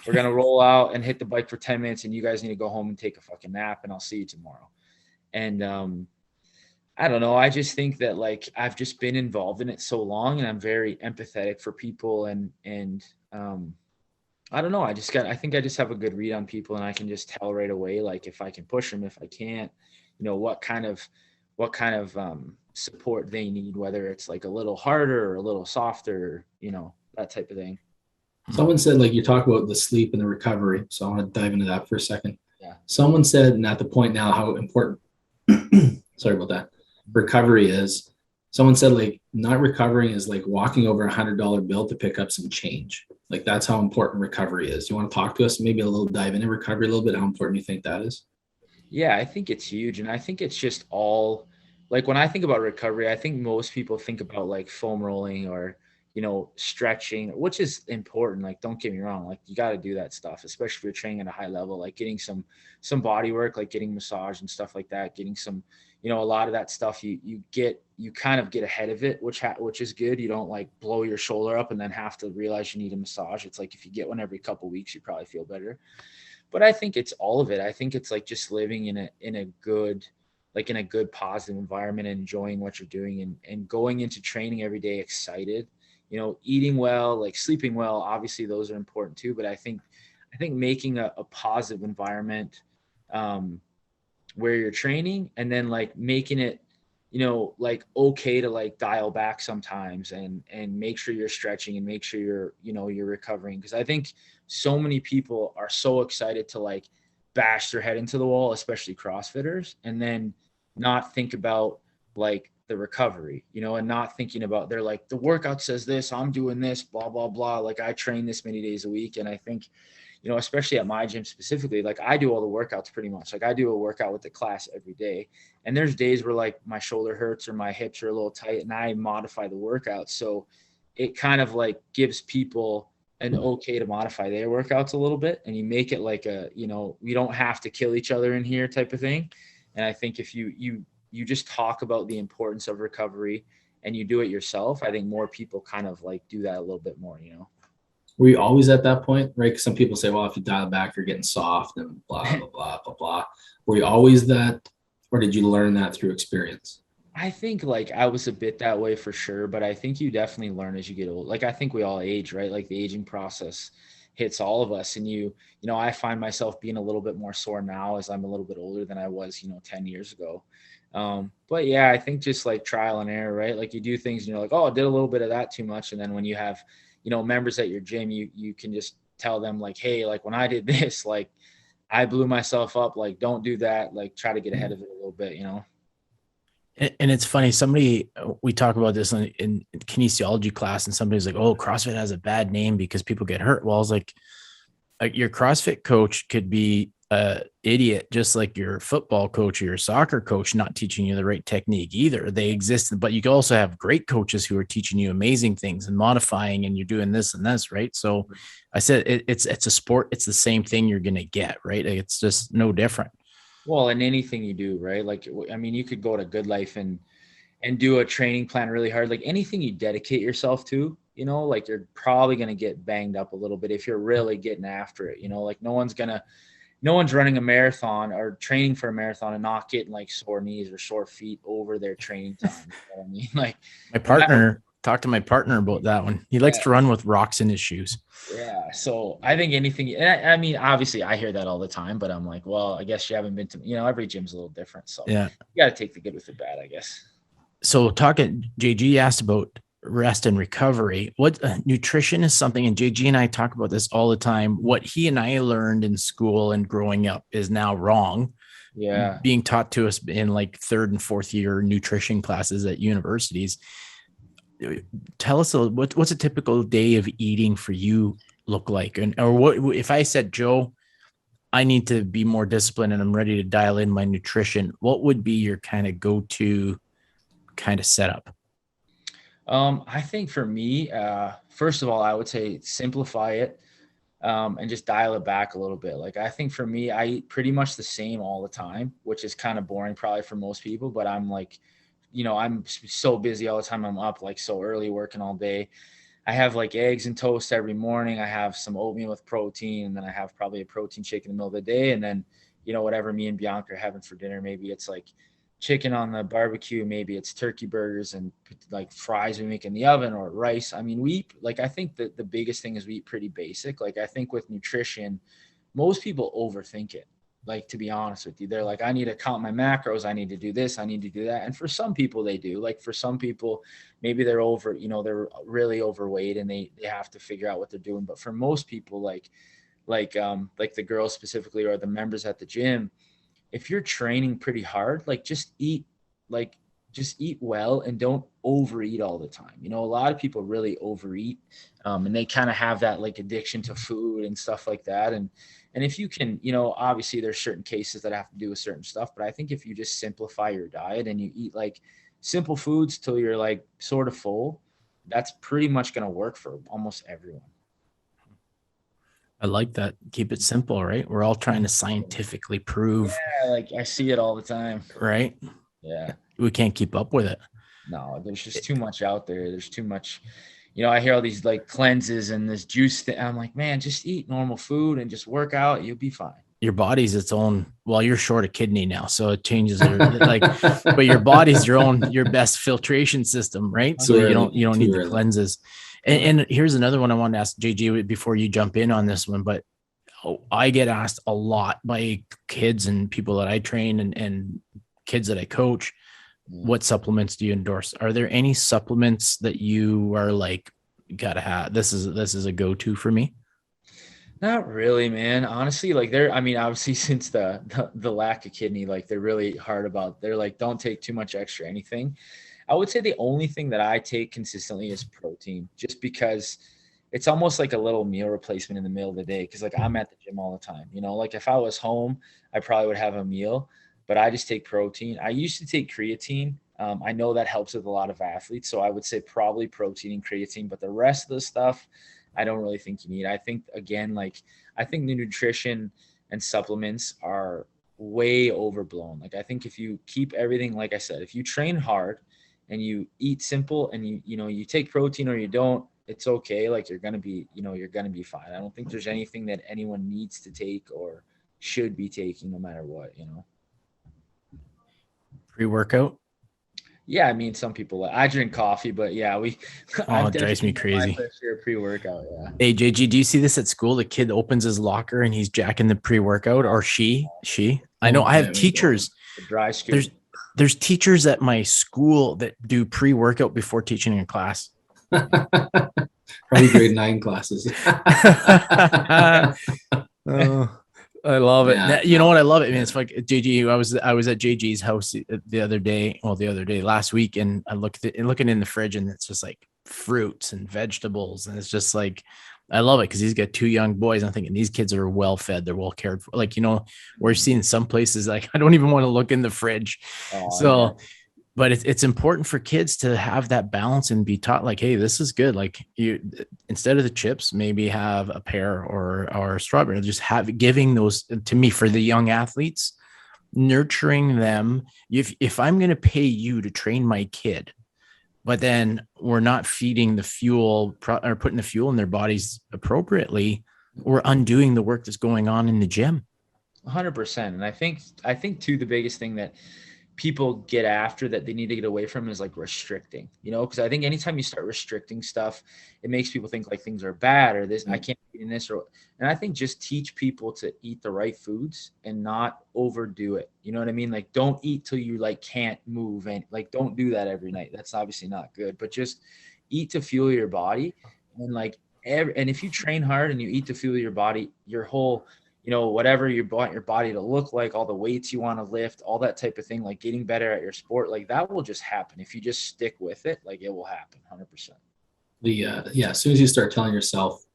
we're going to roll out and hit the bike for 10 minutes and you guys need to go home and take a fucking nap, and I'll see you tomorrow. And, I don't know. I just think that like I've just been involved in it so long, and I'm very empathetic for people, and I don't know. I think I just have a good read on people, and I can just tell right away, like if I can push them, if I can't, you know, what kind of support they need, whether it's like a little harder or a little softer, you know, that type of thing. Someone said, like, you talk about the sleep and the recovery. So I want to dive into that for a second. Yeah. Someone said, and at the point now, how important, sorry about that, recovery is. Someone said, like, not recovering is like walking over $100 bill to pick up some change. Like, that's how important recovery is. You want to talk to us, maybe a little dive into recovery a little bit, how important you think that is? Yeah, I think it's huge. And I think it's just all, like, when I think about recovery, I think most people think about like foam rolling or, you know, stretching, which is important. Like, don't get me wrong. Like, you got to do that stuff, especially if you're training at a high level, like getting some body work, like getting massage and stuff like that, getting some, you know, a lot of that stuff you kind of get ahead of it, which is good. You don't like blow your shoulder up and then have to realize you need a massage. It's like, if you get one every couple of weeks, you probably feel better. But I think it's all of it. I think it's like just living in a good positive environment, and enjoying what you're doing, and going into training every day excited, you know, eating well, like sleeping well. Obviously those are important too, but I think making a positive environment, where you're training, and then like making it, you know, like okay to like dial back sometimes, and make sure you're stretching, and make sure you're recovering. Because I think so many people are so excited to like bash their head into the wall, especially CrossFitters, and then not think about like the recovery, you know, and not thinking about, they're like, the workout says this, I'm doing this, blah, blah, blah. Like, I train this many days a week. And I think, you know, especially at my gym specifically, like I do all the workouts pretty much. Like I do a workout with the class every day. And there's days where like my shoulder hurts or my hips are a little tight, and I modify the workout. So it kind of like gives people an okay to modify their workouts a little bit, and you make it like a, you know, we don't have to kill each other in here type of thing. And I think if you just talk about the importance of recovery and you do it yourself, I think more people kind of like do that a little bit more, you know. Were you always at that point, right? Because some people say, well, if you dial back, you're getting soft and blah, blah, blah, blah, blah. Were you always that, or did you learn that through experience? I think like I was a bit that way for sure, but I think you definitely learn as you get old. Like I think we all age, right? Like the aging process hits all of us. And I find myself being a little bit more sore now as I'm a little bit older than I was, 10 years ago. But yeah, I think just like trial and error, right? Like you do things and you're like, oh, I did a little bit of that too much. And then when you have, members at your gym, you can just tell them like, hey, like when I did this, like I blew myself up, like don't do that, like try to get ahead of it a little bit. And it's funny, we talk about this in kinesiology class, and somebody's like, oh, CrossFit has a bad name because people get hurt. Well, I was like your CrossFit coach could be a idiot, just like your football coach or your soccer coach, not teaching you the right technique either. They exist, but you can also have great coaches who are teaching you amazing things and modifying, and you're doing this and this, right? So I said, it's a sport. It's the same thing you're going to get, right? It's just no different. Well, in anything you do, right? Like, I mean, you could go to Good Life and do a training plan really hard. Like anything you dedicate yourself to, like you're probably going to get banged up a little bit if you're really getting after it. Like no one's running a marathon or training for a marathon and not getting like sore knees or sore feet over their training time. You know what I mean? Like Talk to my partner about that one. He likes to run with rocks in his shoes. Yeah. So I think anything, I mean, obviously I hear that all the time, but I'm like, well, I guess you haven't been to, every gym's a little different. So yeah, you got to take the good with the bad, I guess. So JG asked about rest and recovery. What nutrition is something, and JG and I talk about this all the time. What he and I learned in school and growing up is now wrong. Yeah. Being taught to us in like third and fourth year nutrition classes at universities. Tell us what's a typical day of eating for you look like? Or what if I said, Joe, I need to be more disciplined and I'm ready to dial in my nutrition, what would be your kind of go-to kind of setup? I think for me, first of all, I would say simplify it and just dial it back a little bit. Like I think for me, I eat pretty much the same all the time, which is kind of boring probably for most people, but I'm like, I'm so busy all the time. I'm up like so early working all day. I have like eggs and toast every morning. I have some oatmeal with protein, and then I have probably a protein shake in the middle of the day. And then, whatever me and Bianca are having for dinner, maybe it's like chicken on the barbecue, maybe it's turkey burgers and like fries we make in the oven or rice. I mean, we eat, like, I think that the biggest thing is we eat pretty basic. Like, I think with nutrition, most people overthink it. Like, to be honest with you, they're like, I need to count my macros. I need to do this. I need to do that. And for some people they do. Like for some people, maybe they're they're really overweight and they have to figure out what they're doing. But for most people, like the girls specifically or the members at the gym, if you're training pretty hard, like just eat well and don't overeat all the time. A lot of people really overeat and they kind of have that like addiction to food and stuff like that. And if you can, obviously there's certain cases that have to do with certain stuff, but I think if you just simplify your diet and you eat like simple foods till you're like sort of full, that's pretty much going to work for almost everyone. I like that. Keep it simple, right? We're all trying to scientifically prove. Yeah, like I see it all the time. Right? Yeah. We can't keep up with it. No, there's just too much out there. There's too much, I hear all these like cleanses and this juice thing. I'm like, man, just eat normal food and just work out. You'll be fine. Your body's its own. Well, you're short a kidney now, so it changes but your body's your best filtration system, right? So you don't need the cleanses. And here's another one I want to ask JJ before you jump in on this one, but I get asked a lot by kids and people that I train and kids that I coach, what supplements do you endorse? Are there any supplements that you are like, gotta have, this is a go-to for me? Not really, man. Honestly, like obviously since the lack of kidney, like they're really hard about, they're like, don't take too much extra anything. I would say the only thing that I take consistently is protein, just because it's almost like a little meal replacement in the middle of the day. Cause like I'm at the gym all the time, like if I was home, I probably would have a meal, but I just take protein. I used to take creatine. I know that helps with a lot of athletes. So I would say probably protein and creatine, but the rest of the stuff, I don't really think you need. I think, again, I think the nutrition and supplements are way overblown. Like, I think if you keep everything, like I said, if you train hard and you eat simple and you take protein or you don't, it's okay. Like you're going to be fine. I don't think there's anything that anyone needs to take or should be taking no matter what. Pre-workout? Yeah, I mean, some people, I drink coffee, but yeah, Oh, I've it drives me definitely my crazy. fair share of pre-workout. Yeah. Hey, JG, do you see this at school? The kid opens his locker and he's jacking the pre-workout, or she. I know Oh, I have yeah, we go. teachers. The dry scoop. There's teachers at my school that do pre-workout before teaching a class. Probably grade 9 classes. Oh, I love it. Yeah, You know what? I love it. I mean, yeah. it's like JG. I was at JG's house the other day. Well, the other day, last week, and I looking in the fridge, and it's just like fruits and vegetables, and it's just like I love it because he's got two young boys. I'm thinking these kids are well fed. They're well cared for. Like, we're seeing some places like I don't even want to look in the fridge. Oh, So. yeah. But it's important for kids to have that balance and be taught like, hey, this is good. Like, you, instead of the chips, maybe have a pear or a strawberry. Just giving those to me for the young athletes, nurturing them. If I'm going to pay you to train my kid, but then we're not feeding the fuel or putting the fuel in their bodies appropriately, we're undoing the work that's going on in the gym. 100%. And I think too, the biggest thing that people get after that they need to get away from is like restricting, because I think anytime you start restricting stuff, it makes people think like things are bad or this, I can't eat in this, and I think just teach people to eat the right foods and not overdo it. You know what I mean? Like, don't eat till you like can't move, and like, don't do that every night. That's obviously not good, but just eat to fuel your body. And like, and if you train hard and you eat to fuel your body, your whole, whatever you want your body to look like, all the weights you want to lift, all that type of thing, like getting better at your sport, like that will just happen. If you just stick with it, like it will happen 100%. As soon as you start telling yourself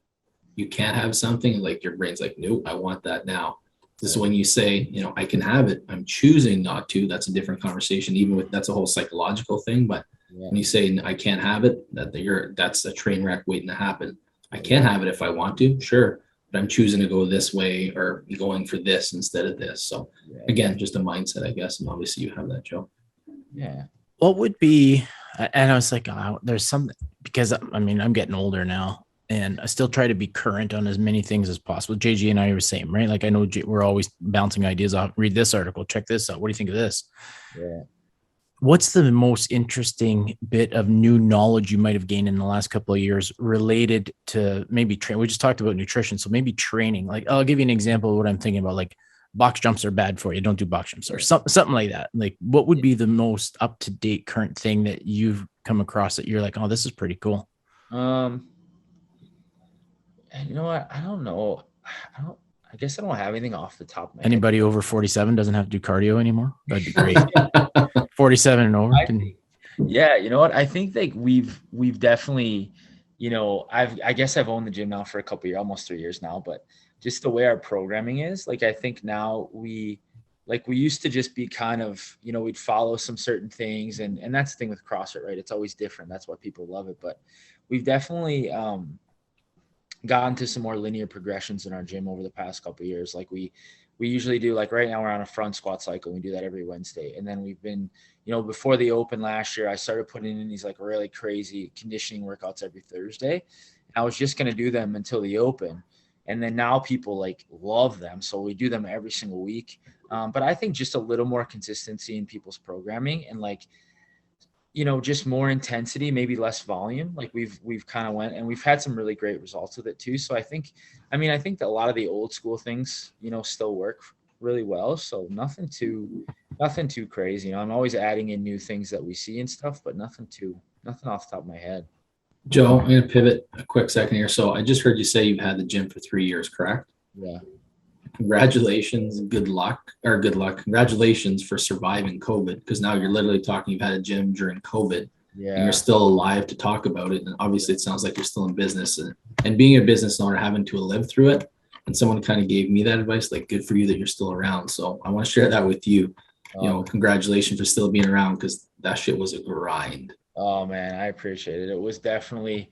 you can't have something, like your brain's like, nope, I want that now. This is when you say, I can have it. I'm choosing not to. That's a different conversation. That's a whole psychological thing. But when you say I can't have it, that's a train wreck waiting to happen. I can have it if I want to, sure. But I'm choosing to go this way or going for this instead of this. So again, just a mindset, I guess. And obviously you have that, Joe. Yeah. What would be, and I was like, oh, there's some, because I mean, I'm getting older now and I still try to be current on as many things as possible. JG and I are the same, right? Like I know we're always bouncing ideas off, read this article, check this out. What do you think of this? Yeah. What's the most interesting bit of new knowledge you might have gained in the last couple of years related to maybe train? We just talked about nutrition. So maybe training, like I'll give you an example of what I'm thinking about. Like box jumps are bad for you. Don't do box jumps or something like that. Like what would be the most up-to-date current thing that you've come across that you're like, oh, this is pretty cool? And you know what? I don't know. I guess I don't have anything off the top of my Anybody head. over 47 doesn't have to do cardio anymore? That'd be great. 47 and over. Yeah, you know what? I think like we've definitely, I guess I've owned the gym now for a couple of years, almost 3 years now, but just the way our programming is, like I think now we used to just be kind of, we'd follow some certain things, and that's the thing with CrossFit, right? It's always different. That's why people love it. But we've definitely gotten to some more linear progressions in our gym over the past couple of years. Like we usually do, like right now we're on a front squat cycle. We do that every Wednesday. And then we've been, before the open last year, I started putting in these like really crazy conditioning workouts every Thursday. I was just going to do them until the open. And then now people like love them. So we do them every single week. But I think just a little more consistency in people's programming and like, just more intensity, maybe less volume. Like we've kind of went, and we've had some really great results with it too. So I think that a lot of the old school things, still work really well. So nothing too crazy. I'm always adding in new things that we see and stuff, but nothing off the top of my head. Joe, I'm going to pivot a quick second here. So I just heard you say you've had the gym for 3 years, correct? Yeah. Congratulations. Good luck. Congratulations for surviving COVID, because now you're literally talking, you've had a gym during COVID. Yeah. And you're still alive to talk about it. And obviously it sounds like you're still in business, and being a business owner, having to live through it. And someone kind of gave me that advice, like, good for you that you're still around. So I want to share that with you. Congratulations for still being around, because that shit was a grind. Oh man, I appreciate it. There was definitely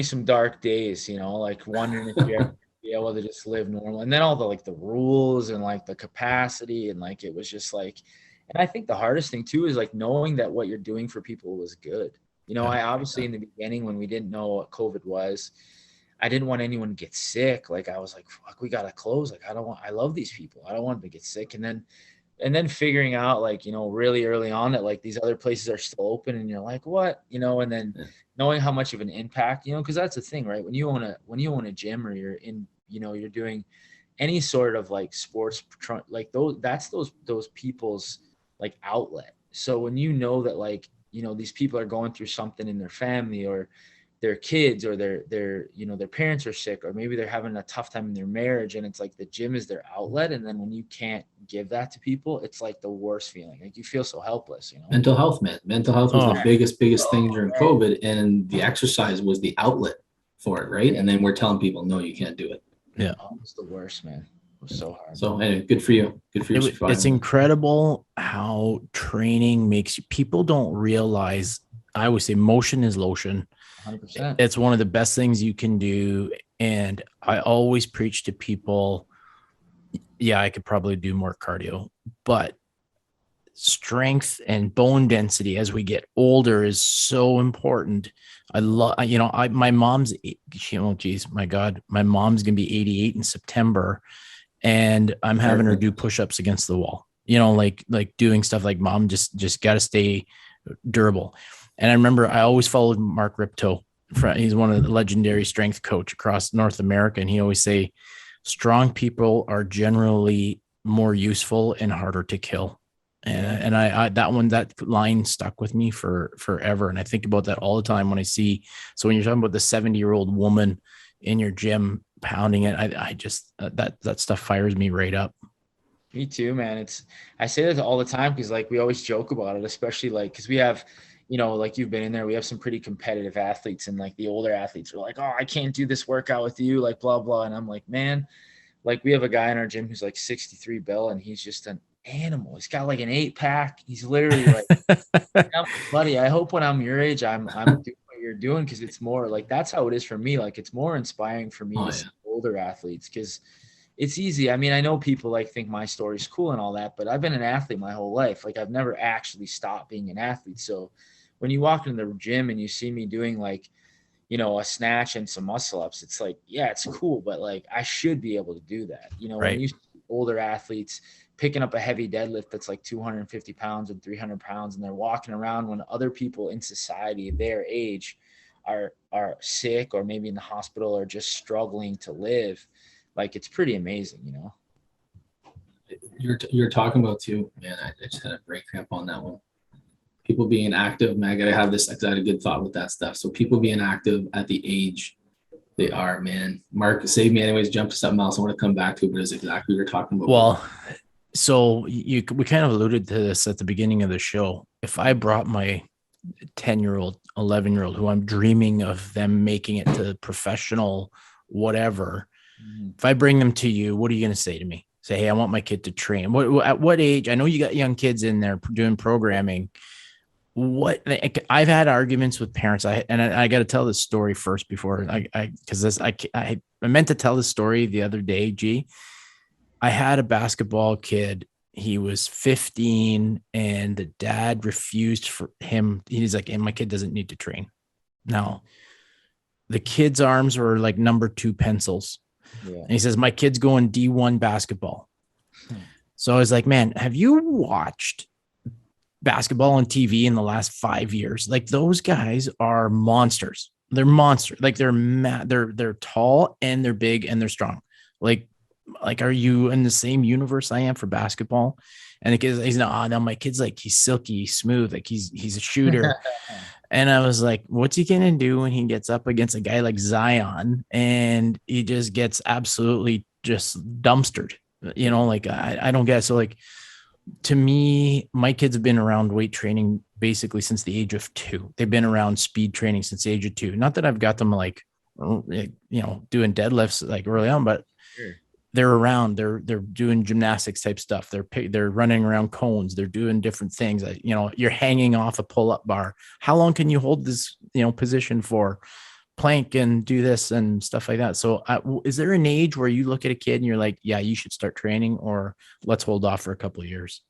some dark days, like wondering if you ever be able to just live normal. And then all the like the rules and like the capacity, and like it was just like, and I think the hardest thing too is like knowing that what you're doing for people was good. I obviously in the beginning, when we didn't know what COVID was, I didn't want anyone to get sick. Like I was like, fuck, we gotta close. Like I love these people. I don't want them to get sick. And then and then figuring out like, really early on that like these other places are still open and you're like, what, and then knowing how much of an impact, because that's the thing, right? When you own a gym, or you're in, you're doing any sort of like sports, like those people's like outlet. So when that like, these people are going through something in their family, or their kids, or their parents are sick, or maybe they're having a tough time in their marriage, and it's like the gym is their outlet. And then when you can't give that to people, it's like the worst feeling. Like you feel so helpless, Mental health, man. Mental health was the biggest thing during COVID, and the exercise was the outlet for it, right? And then we're telling people, no, you can't do it. Yeah. It's the worst, man. It was so hard. So anyway, good for you. Good for you. It's incredible how training makes you, people don't realize, I always say motion is lotion. 100%. It's one of the best things you can do. And I always preach to people, yeah, I could probably do more cardio, but strength and bone density as we get older is so important. I love, my mom's, geez, my God, my mom's going to be 88 in September, and I'm having her do push-ups against the wall, like doing stuff like, mom, just got to stay durable. And I remember I always followed Mark Ripto. He's one of the legendary strength coach across North America. And he always say, strong people are generally more useful and harder to kill. And I that line stuck with me forever. And I think about that all the time when I see, so when you're talking about the 70-year-old woman in your gym pounding it, I just, that stuff fires me right up. Me too, man. I say that all the time, because like we always joke about it, especially like, because we have, like you've been in there, we have some pretty competitive athletes, and like the older athletes are like, oh, I can't do this workout with you, like blah, blah. And I'm like, man, like we have a guy in our gym who's like 63 Bill, and he's just an animal. He's got like an 8-pack. He's literally like, buddy, I hope when I'm your age, I'm doing what you're doing. Cause it's more like, that's how it is for me. Like it's more inspiring for me to see older athletes, because it's easy. I mean, I know people like think my story's cool and all that, but I've been an athlete my whole life. Like I've never actually stopped being an athlete. So when you walk in the gym and you see me doing like, a snatch and some muscle ups, it's like, yeah, it's cool, but like I should be able to do that. When you see older athletes picking up a heavy deadlift that's like 250 pounds and 300 pounds, and they're walking around when other people in society their age are sick, or maybe in the hospital, or just struggling to live, like it's pretty amazing. You're talking about too, man. I just had a break cramp on that one. People being active, man, I gotta have this. I had a good thought with that stuff. So people being active at the age they are, man. Mark, save me anyways. Jump to something else I want to come back to, but it's exactly what you're talking about. Well, so we kind of alluded to this at the beginning of the show. If I brought my 10-year-old, 11-year-old, who I'm dreaming of them making it to professional, whatever, if I bring them to you, what are you going to say to me? Say, hey, I want my kid to train. At what age? I know you got young kids in there doing programming. I've had arguments with parents. I got to tell this story first before I meant to tell this story the other day. G, I had a basketball kid. He was 15 and the dad refused for him. He's like, and my kid doesn't need to train. Now the kid's arms were like number 2 pencils. Yeah. And he says, my kid's going D1 basketball. So I was like, man, have you watched basketball on TV in the last 5 years? Like those guys are monsters. They're monsters. Like they're tall and they're big and they're strong. Like, are you in the same universe I am for basketball? And the kid, he's no, my kid's like, he's silky smooth. Like he's a shooter. And I was like, what's he going to do when he gets up against a guy like Zion and he just gets absolutely just dumpstered, like I don't get it. So like, to me, my kids have been around weight training basically since the age of 2. They've been around speed training since the age of 2. Not that I've got them like, doing deadlifts like early on, but sure. They're around, they're doing gymnastics type stuff. They're running around cones. They're doing different things. You're hanging off a pull-up bar. How long can you hold this, position for? Plank and do this and stuff like that. So is there an age where you look at a kid and you're like, yeah, you should start training, or let's hold off for a couple of years?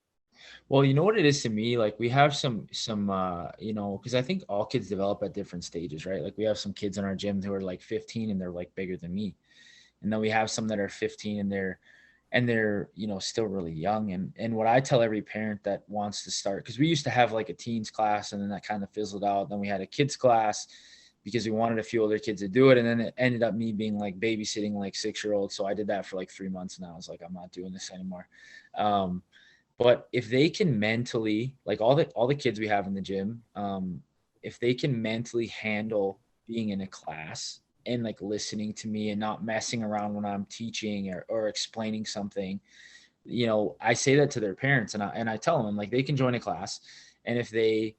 Well, you know what it is to me? Like we have some, because I think all kids develop at different stages, right? Like we have some kids in our gym who are like 15 and they're like bigger than me. And then we have some that are 15 and they're and they're, still really young. And what I tell every parent that wants to start, because we used to have like a teens class and then that kind of fizzled out. Then we had a kids class because we wanted a few other kids to do it. And then it ended up me being like babysitting like 6-year-olds. So I did that for like 3 months and I was like, I'm not doing this anymore. But if they can mentally, like all the kids we have in the gym, if they can mentally handle being in a class and like listening to me and not messing around when I'm teaching or explaining something, I say that to their parents and I tell them like they can join a class, and if they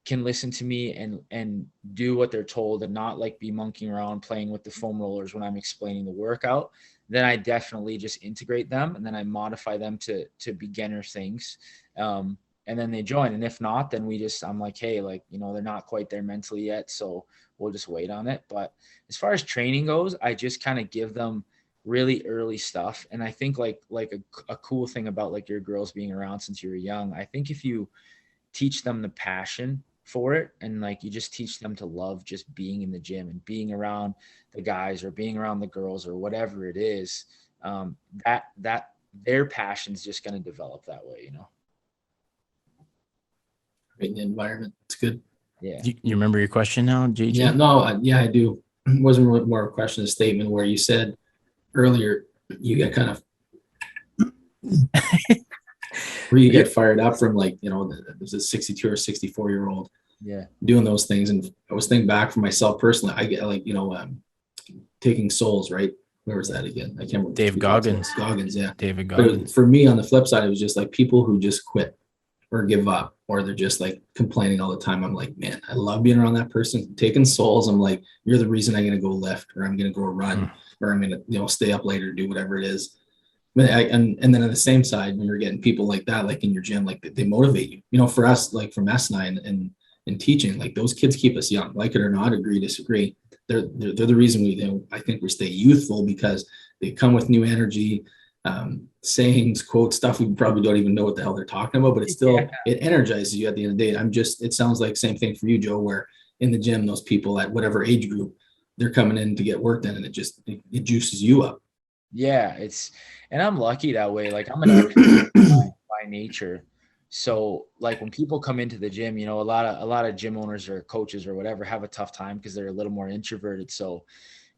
can listen to me and do what they're told and not like be monkeying around playing with the foam rollers when I'm explaining the workout, then I definitely just integrate them and then I modify them to beginner things. And then they join. And if not, then I'm like, hey, like, they're not quite there mentally yet. So we'll just wait on it. But as far as training goes, I just kind of give them really early stuff. And I think like a cool thing about like your girls being around since you were young, I think if you teach them the passion for it and like you just teach them to love just being in the gym and being around the guys or being around the girls or whatever it is, that their passion's just going to develop that way. Creating the environment. It's good. Yeah. You remember your question now, JJ? Yeah, no, I do. It wasn't really more of a question, a statement where you said earlier you get kind of where you get fired up from like, there's a 62 or 64-year-old doing those things. And I was thinking back for myself personally, I get like, taking souls, right? Where was that again? I can't remember. Dave Goggins. Yeah. David Goggins. But for me on the flip side, it was just like people who just quit or give up, or they're just like complaining all the time. I'm like, man, I love being around that person. Taking souls, I'm like, you're the reason I'm going to go lift, or I'm going to go run, or I'm going to, stay up later, do whatever it is. But and then on the same side, when you're getting people like that, like in your gym, like they motivate you. For us, like from S9 and teaching, like those kids keep us young, like it or not, agree, disagree. They're the reason I think we stay youthful, because they come with new energy, sayings, quotes, stuff we probably don't even know what the hell they're talking about, but it's still, it energizes you at the end of the day. it sounds like same thing for you, Joe, where in the gym, those people at whatever age group, they're coming in to get work done, and it juices you up. Yeah, and I'm lucky that way. Like I'm an artist by nature. So like when people come into the gym, a lot of gym owners or coaches or whatever have a tough time because they're a little more introverted. So,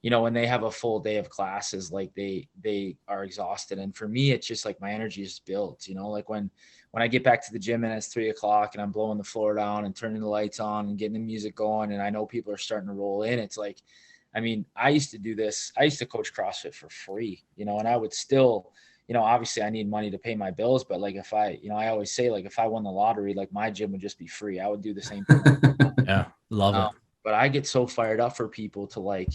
when they have a full day of classes, like they are exhausted. And for me, it's just like my energy is built, like when I get back to the gym and it's 3:00 and I'm blowing the floor down and turning the lights on and getting the music going, and I know people are starting to roll in. It's like, I used to do this. I used to coach CrossFit for free, and I would still, obviously I need money to pay my bills, but like if I always say, like, if I won the lottery, like my gym would just be free. I would do the same thing. Yeah. Love it. But I get so fired up for people to like,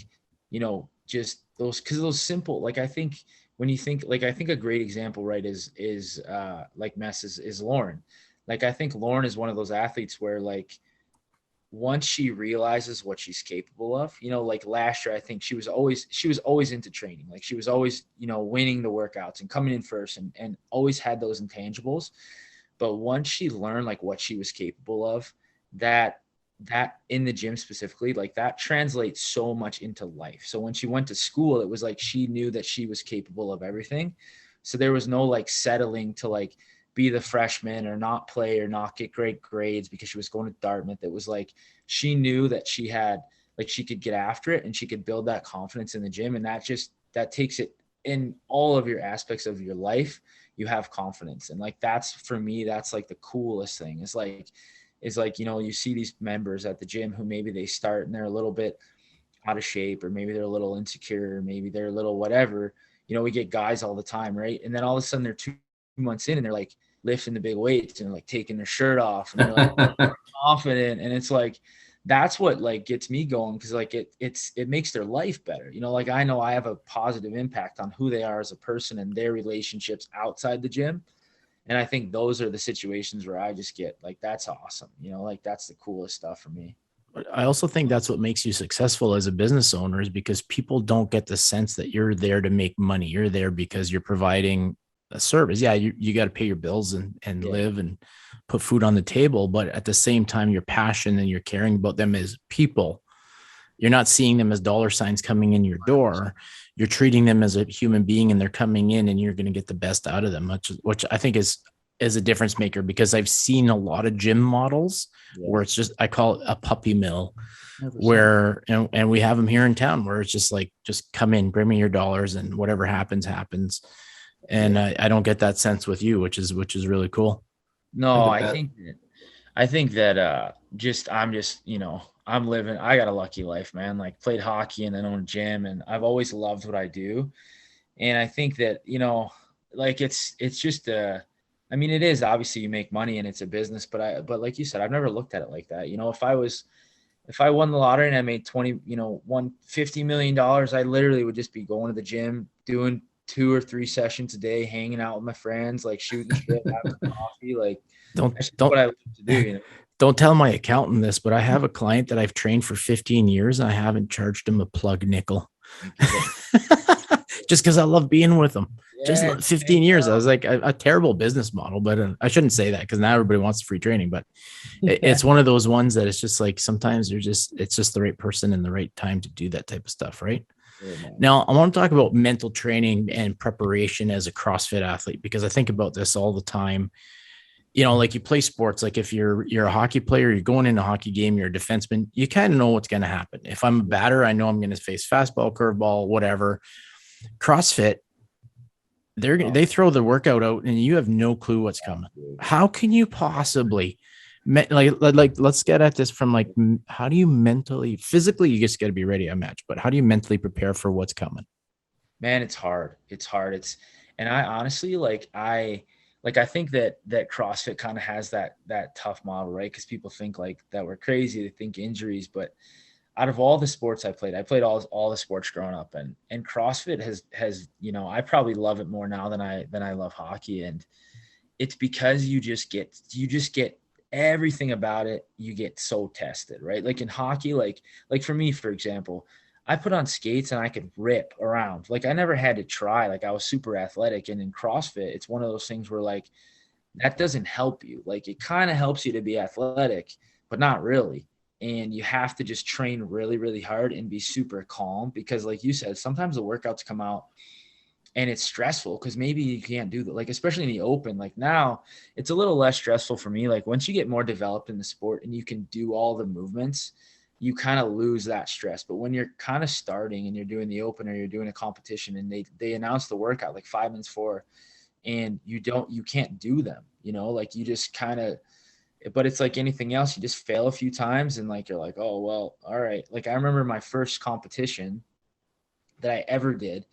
just those simple, like, I think when you think, like, I think a great example, right, is like Mess is Lauren. Like, I think Lauren is one of those athletes where like, once she realizes what she's capable of, like last year, I think she was always into training. Like she was always, winning the workouts and coming in first and always had those intangibles. But once she learned like what she was capable of, that in the gym specifically, like that translates so much into life. So when she went to school, it was like, she knew that she was capable of everything. So there was no like settling to like be the freshman or not play or not get great grades because she was going to Dartmouth. It was like, she knew that she had, like, she could get after it and she could build that confidence in the gym. And that takes it in all of your aspects of your life. You have confidence. And like, that's, for me, that's like the coolest thing is like, you see these members at the gym who maybe they start and they're a little bit out of shape, or maybe they're a little insecure, or maybe they're a little whatever, we get guys all the time. Right. And then all of a sudden they're 2 months in and they're like lifting the big weights and like taking their shirt off and they're like confident. And it's like, that's what like gets me going. Cause like it makes their life better. Like I know I have a positive impact on who they are as a person and their relationships outside the gym. And I think those are the situations where I just get like, that's awesome. Like that's the coolest stuff for me. I also think that's what makes you successful as a business owner, is because people don't get the sense that you're there to make money. You're there because you're providing a service. Yeah, you got to pay your bills and live and put food on the table. But at the same time, your passion and you're caring about them as people. You're not seeing them as dollar signs coming in your door. you're treating them as a human being, and they're coming in and you're going to get the best out of them, which I think is a difference maker, because I've seen a lot of gym models where it's just, I call it a puppy mill, 100%. where, and we have them here in town where it's just like, just come in, bring me your dollars, and whatever happens. And I don't get that sense with you, which is really cool. No, I think that I'm just, I got a lucky life, man. Like, played hockey and then owned a gym, and I've always loved what I do. And I think that, like it's just I mean, it is, obviously you make money and it's a business, but like you said, I've never looked at it like that. If I won the lottery and I made won $50 million, I literally would just be going to the gym, doing 2 or 3 sessions a day, hanging out with my friends, like shooting shit, having coffee. Like, don't what I love to do, Don't tell my accountant this, but I have a client that I've trained for 15 years and I haven't charged him a plug nickel. Just because I love being with them. Just 15 years. I was like, a terrible business model, but I shouldn't say that, because now everybody wants free training. But it's one of those ones that it's just like, sometimes it's just the right person and the right time to do that type of stuff, right? Now, I want to talk about mental training and preparation as a CrossFit athlete, because I think about this all the time. Like, you play sports, like if you're a hockey player, you're going in a hockey game, you're a defenseman, you kind of know what's going to happen. If I'm a batter, I know I'm going to face fastball, curveball, whatever. CrossFit, they throw the workout out and you have no clue what's coming. How can you possibly let's get at this from, like, how do you physically, you just got to be ready to match, but how do you mentally prepare for what's coming? Man, it's hard. And I honestly, I think that CrossFit kind of has that tough model, right? Because people think like that we're crazy. They think injuries, but out of all the sports I played all the sports growing up, and CrossFit has, I probably love it more now than I love hockey. And it's because you just get everything about it. You get so tested, right? Like in hockey, like for me, for example, I put on skates and I could rip around. Like, I never had to try. Like, I was super athletic. And in CrossFit, it's one of those things where, like, that doesn't help you. Like, it kind of helps you to be athletic, but not really. And you have to just train really, really hard and be super calm, because, like you said, sometimes the workouts come out and it's stressful because maybe you can't do that. Like, especially in the open, like now it's a little less stressful for me. Like, once you get more developed in the sport and you can do all the movements, you kind of lose that stress. But when you're kind of starting and you're doing the open, or you're doing a competition, and they announce the workout like 5 minutes before, and you can't do them, like, you just kind of, but it's like anything else, you just fail a few times and, like, you're like, oh, well, all right. Like, I remember my first competition that I ever did.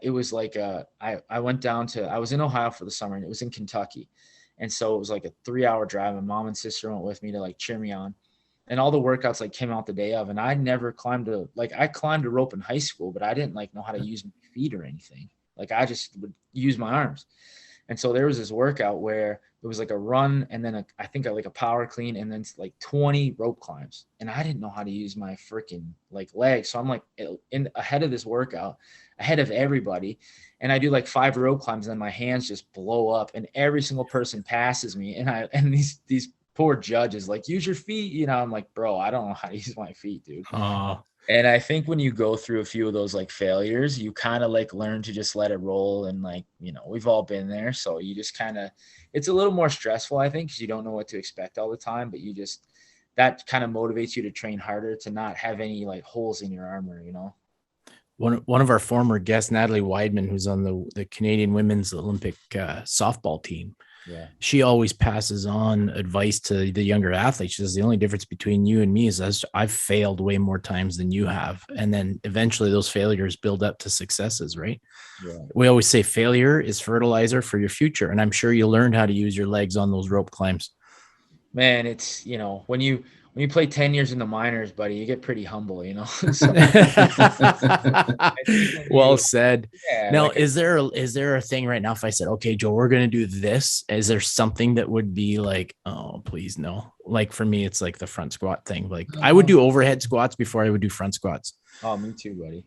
It was like, I went down to, I was in Ohio for the summer, and it was in Kentucky. And so it was like a 3-hour drive. My mom and sister went with me to, like, cheer me on. And all the workouts, like, came out the day of, and I never I climbed a rope in high school, but I didn't, like, know how to use my feet or anything. Like, I just would use my arms. And so there was this workout where it was like a run, and then I think like a power clean, and then like 20 rope climbs. And I didn't know how to use my freaking, like, legs. So I'm like ahead of this workout, ahead of everybody. And I do like 5 rope climbs, and then my hands just blow up, and every single person passes me. And these poor judges, like, use your feet. I'm like, bro, I don't know how to use my feet, dude. And I think when you go through a few of those, like, failures, you kind of, like, learn to just let it roll. And, like, we've all been there. So you just kind of, it's a little more stressful, I think, because you don't know what to expect all the time, but that kind of motivates you to train harder, to not have any, like, holes in your armor, One of our former guests, Natalie Weidman, who's on the Canadian women's Olympic softball team, she always passes on advice to the younger athletes. She says, the only difference between you and me is I've failed way more times than you have. And then eventually those failures build up to successes, right? Yeah. We always say failure is fertilizer for your future. And I'm sure you learned how to use your legs on those rope climbs. Man, it's, when you play 10 years in the minors, buddy, you get pretty humble, So, well said. Yeah, now, is there a thing right now, if I said, okay, Joe, we're going to do this, is there something that would be like, oh, please no? Like, for me, it's like the front squat thing. Like, I would do overhead squats before I would do front squats. Oh, me too, buddy.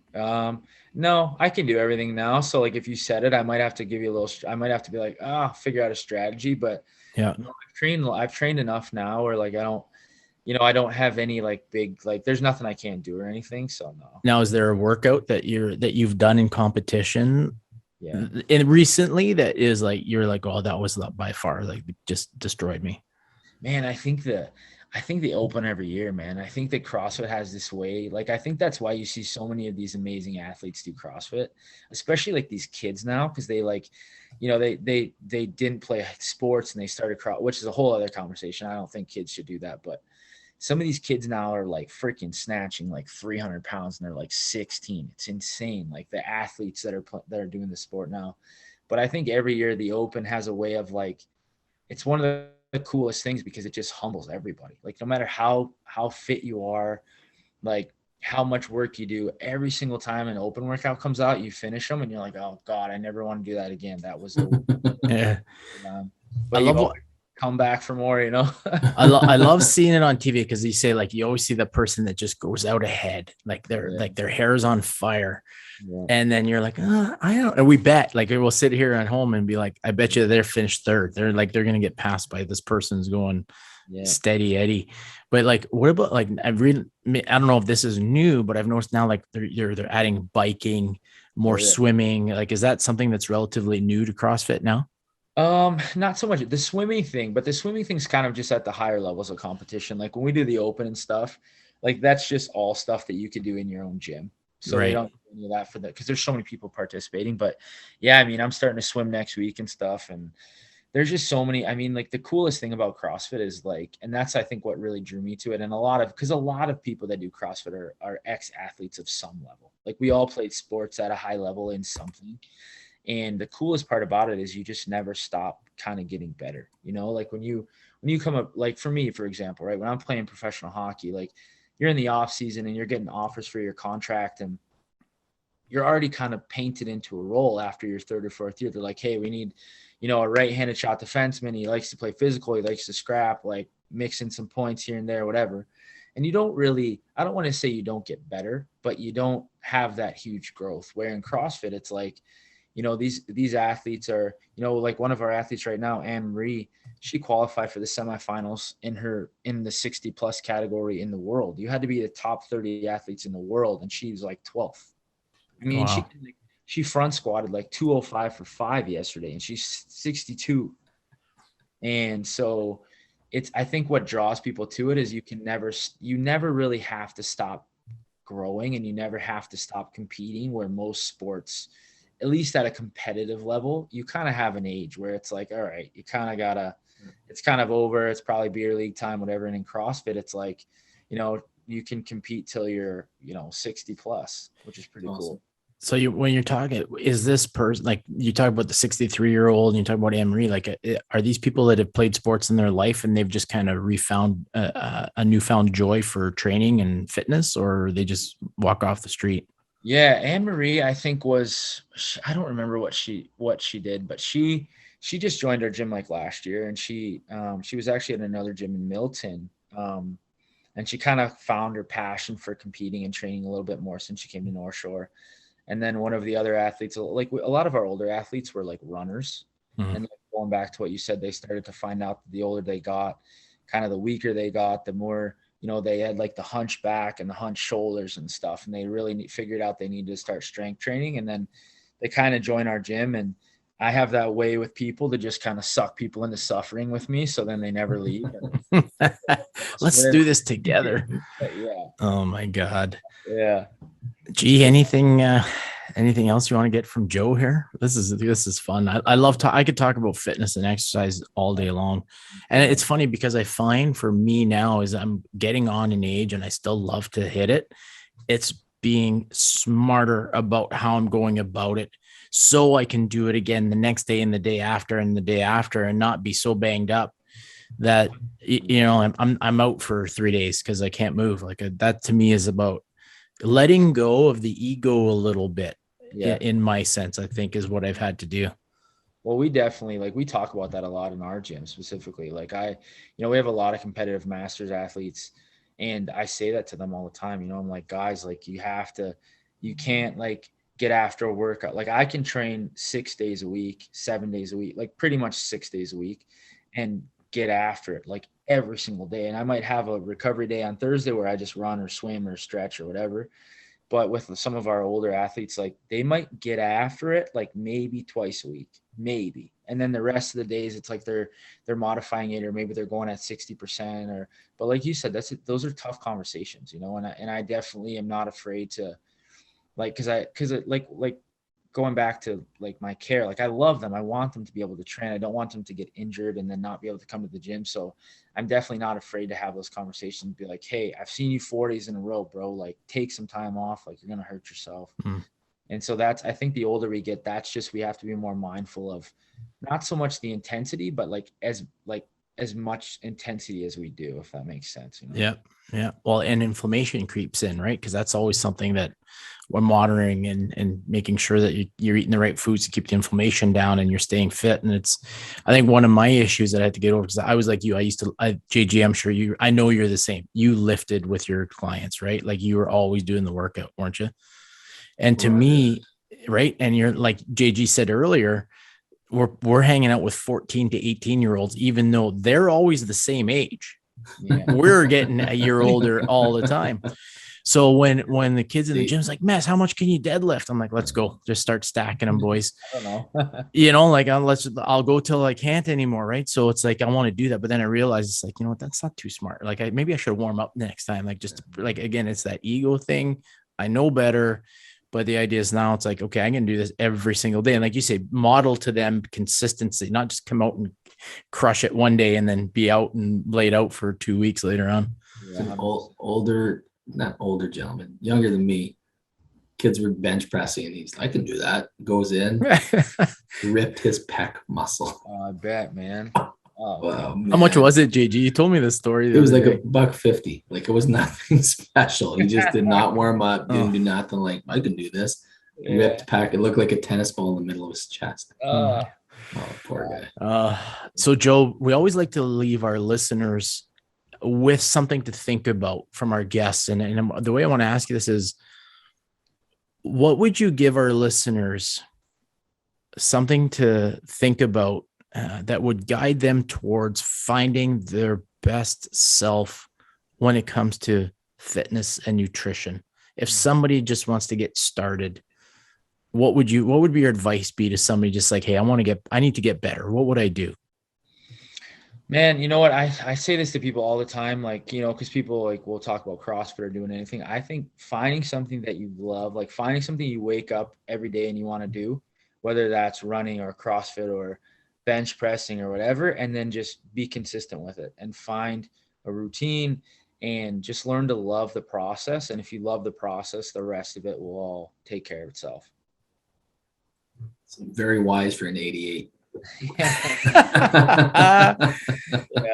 No, I can do everything now. So, like, if you said it, I might have to give you I might have to be like, figure out a strategy. But yeah, I've trained enough now where, like, I don't have any like big, like there's nothing I can't do or anything. So no. Now, is there a workout that you've done in competition Yeah. and recently that is like you're like, oh, that was by far like just destroyed me? Man, I think the open every year, man. I think that CrossFit has this way. Like, I think that's why you see so many of these amazing athletes do CrossFit, especially like these kids now, because they like, they didn't play sports and they started which is a whole other conversation. I don't think kids should do that, but some of these kids now are like freaking snatching like 300 pounds and they're like 16. It's insane. Like the athletes that are doing the sport now. But I think every year the open has a way of like, it's one of the coolest things because it just humbles everybody. Like no matter how fit you are, like how much work you do, every single time an open workout comes out, you finish them and you're like, oh God, I never want to do that again. That was Yeah. I but you love always come back for more, I love seeing it on TV because you say like you always see the person that just goes out ahead, like their hair is on fire. Yeah. And then you're like, I don't, and we bet like we'll sit here at home and be like, I bet you they're finished third. They're going to get passed by this person's going steady Eddie. But like, what about like, I don't know if this is new, but I've noticed now, like they're adding biking, more swimming. Like, is that something that's relatively new to CrossFit now? Not so much the swimming thing, but the swimming thing's kind of just at the higher levels of competition. Like when we do the open and stuff, like that's just all stuff that you could do in your own gym. So they don't do any of that for that because there's so many people participating. But yeah, I mean, I'm starting to swim next week and stuff. And there's just so many. I mean, like the coolest thing about CrossFit is like, and that's I think what really drew me to it. And a lot of people that do CrossFit are ex-athletes of some level. Like we all played sports at a high level in something. And the coolest part about it is you just never stop kind of getting better. Like when you come up, like for me, for example, right, when I'm playing professional hockey, like you're in the off season and you're getting offers for your contract and you're already kind of painted into a role after your third or fourth year. They're like, hey, we need, a right-handed shot defenseman. He likes to play physical. He likes to scrap, like mix in some points here and there, whatever. And you don't really, I don't want to say you don't get better, but you don't have that huge growth. Where in CrossFit, it's like, these athletes are, like one of our athletes right now, Anne Marie, she qualified for the semifinals in the 60 plus category in the world. You had to be the top 30 athletes in the world. And she's like 12th. I mean, wow. she front squatted like 205 for 5 yesterday and she's 62. And so I think what draws people to it is you never really have to stop growing and you never have to stop competing, where most sports, at least at a competitive level, you kind of have an age where it's like, all right, you kind of it's kind of over. It's probably beer league time, whatever. And in CrossFit, it's like, you can compete till you're, 60 plus, which is pretty cool. So when you're talking, is this person, like you talk about the 63-year-old and you talk about Anne-Marie, like are these people that have played sports in their life and they've just kind of refound a newfound joy for training and fitness, or they just walk off the street? Yeah, Anne Marie, I think I don't remember what she did, but she just joined our gym like last year, and she was actually at another gym in Milton, and she kind of found her passion for competing and training a little bit more since she came to North Shore. And then one of the other athletes, like a lot of our older athletes were like runners, and like going back to what you said, they started to find out that the older they got, kind of the weaker they got, the more. They had like the hunch back and the hunch shoulders and stuff. And they really figured out they needed to start strength training. And then they kind of join our gym. And I have that way with people to just kind of suck people into suffering with me. So then they never leave. Let's do this together. Yeah. Oh my God. Yeah. Gee, anything else you want to get from Joe here? This is fun. I love I could talk about fitness and exercise all day long. And it's funny because I find for me now, as I'm getting on in age and I still love to hit it, it's being smarter about how I'm going about it so I can do it again the next day and the day after and the day after and not be so banged up that I'm out for 3 days because I can't move. Like that to me is about letting go of the ego a little bit. In my sense, I think is what I've had to do. Well, we definitely, like, we talk about that a lot in our gym specifically. Like we have a lot of competitive masters athletes, and I say that to them all the time. I'm like, guys, like you can't like get after a workout. Like I can train 6 days a week, 7 days a week, like pretty much 6 days a week. And get after it like every single day. And I might have a recovery day on Thursday where I just run or swim or stretch or whatever. But with some of our older athletes, like they might get after it like maybe twice a week, maybe. And then the rest of the days, it's like they're modifying it, or maybe they're going at 60% but like you said, those are tough conversations, and I definitely am not afraid to like, cause going back to like my care, like I love them. I want them to be able to train. I don't want them to get injured and then not be able to come to the gym. So I'm definitely not afraid to have those conversations and be like, hey, I've seen you 4 days in a row, bro. Like take some time off. Like you're going to hurt yourself. And so I think the older we get, we have to be more mindful of not so much the intensity, but as much intensity as we do, if that makes sense. Yeah. Well, and inflammation creeps in, right? Because that's always something that we're monitoring and making sure that you're eating the right foods to keep the inflammation down and you're staying fit. And I think one of my issues that I had to get over, because I was like you, JG, I'm sure I know you're the same. You lifted with your clients, right? Like you were always doing the workout, weren't you? And to me, right. And you're like JG said earlier, we're hanging out with 14 to 18-year-olds, even though they're always the same age. Yeah. We're getting a year older all the time. So when the kids in the gym's like, Mess, how much can you deadlift? I'm like, let's go. Just start stacking them, boys. I don't know. I'll go till I can't anymore. Right. So it's like, I want to do that. But then I realize it's like, you know what, that's not too smart. Like maybe I should warm up next time. Like just like, again, it's that ego thing. I know better. But the idea is now it's like, okay, I can do this every single day. And like you say, model to them consistency, not just come out and crush it one day and then be out and laid out for 2 weeks later on. Yeah. Not older gentleman, younger than me. Kids were bench pressing and I can do that. Goes in, ripped his pec muscle. Oh, I bet, man. Oh, wow, man. How much was it, JG? You told me this story. It was like $150. Like it was nothing special. He just did not warm up, didn't do nothing. Like I can do this. Ripped pec. It looked like a tennis ball in the middle of his chest. Oh, poor guy. So Joe, we always like to leave our listeners with something to think about from our guests. And the way I want to ask you this is, what would you give our listeners something to think about that would guide them towards finding their best self when it comes to fitness and nutrition? If somebody just wants to get started, what would your advice be to somebody just like, hey, I need to get better. What would I do? Man, you know what? I say this to people all the time, like, because people like will talk about CrossFit or doing anything. I think finding something that you love, like finding something you wake up every day and you want to do, whether that's running or CrossFit or bench pressing or whatever, and then just be consistent with it and find a routine and just learn to love the process. And if you love the process, the rest of it will all take care of itself. It's very wise for an 88.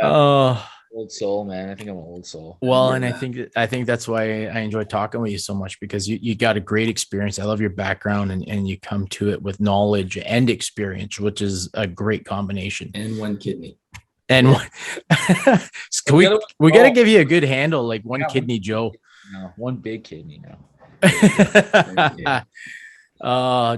Oh, old soul, man. I think I'm an old soul. Well, and I think that's why I enjoy talking with you so much, because you got a great experience. I love your background and you come to it with knowledge and experience, which is a great combination. And one kidney. And we got to give you a good handle, like one kidney Joe. No, one big kidney now.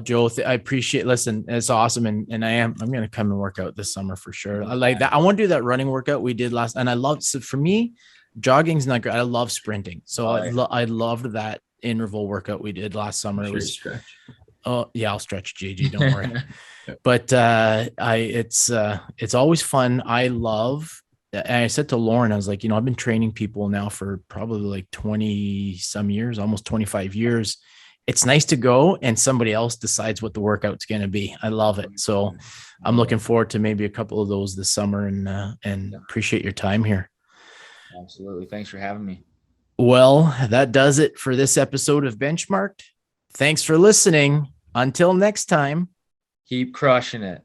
Joe, I appreciate. Listen, it's awesome, and I'm going to come and work out this summer for sure. I like that. I want to do that running workout we did last, and I love. So for me, jogging's not great. I love sprinting, so I loved that interval workout we did last summer. It was stretch. Oh yeah, I'll stretch, JG. Don't worry. But it's always fun. I love. And I said to Lauren, I was like, I've been training people now for probably like 20 some years, almost 25 years. It's nice to go and somebody else decides what the workout's going to be. I love it. So I'm looking forward to maybe a couple of those this summer and appreciate your time here. Absolutely. Thanks for having me. Well, that does it for this episode of Benchmarked. Thanks for listening. Until next time. Keep crushing it.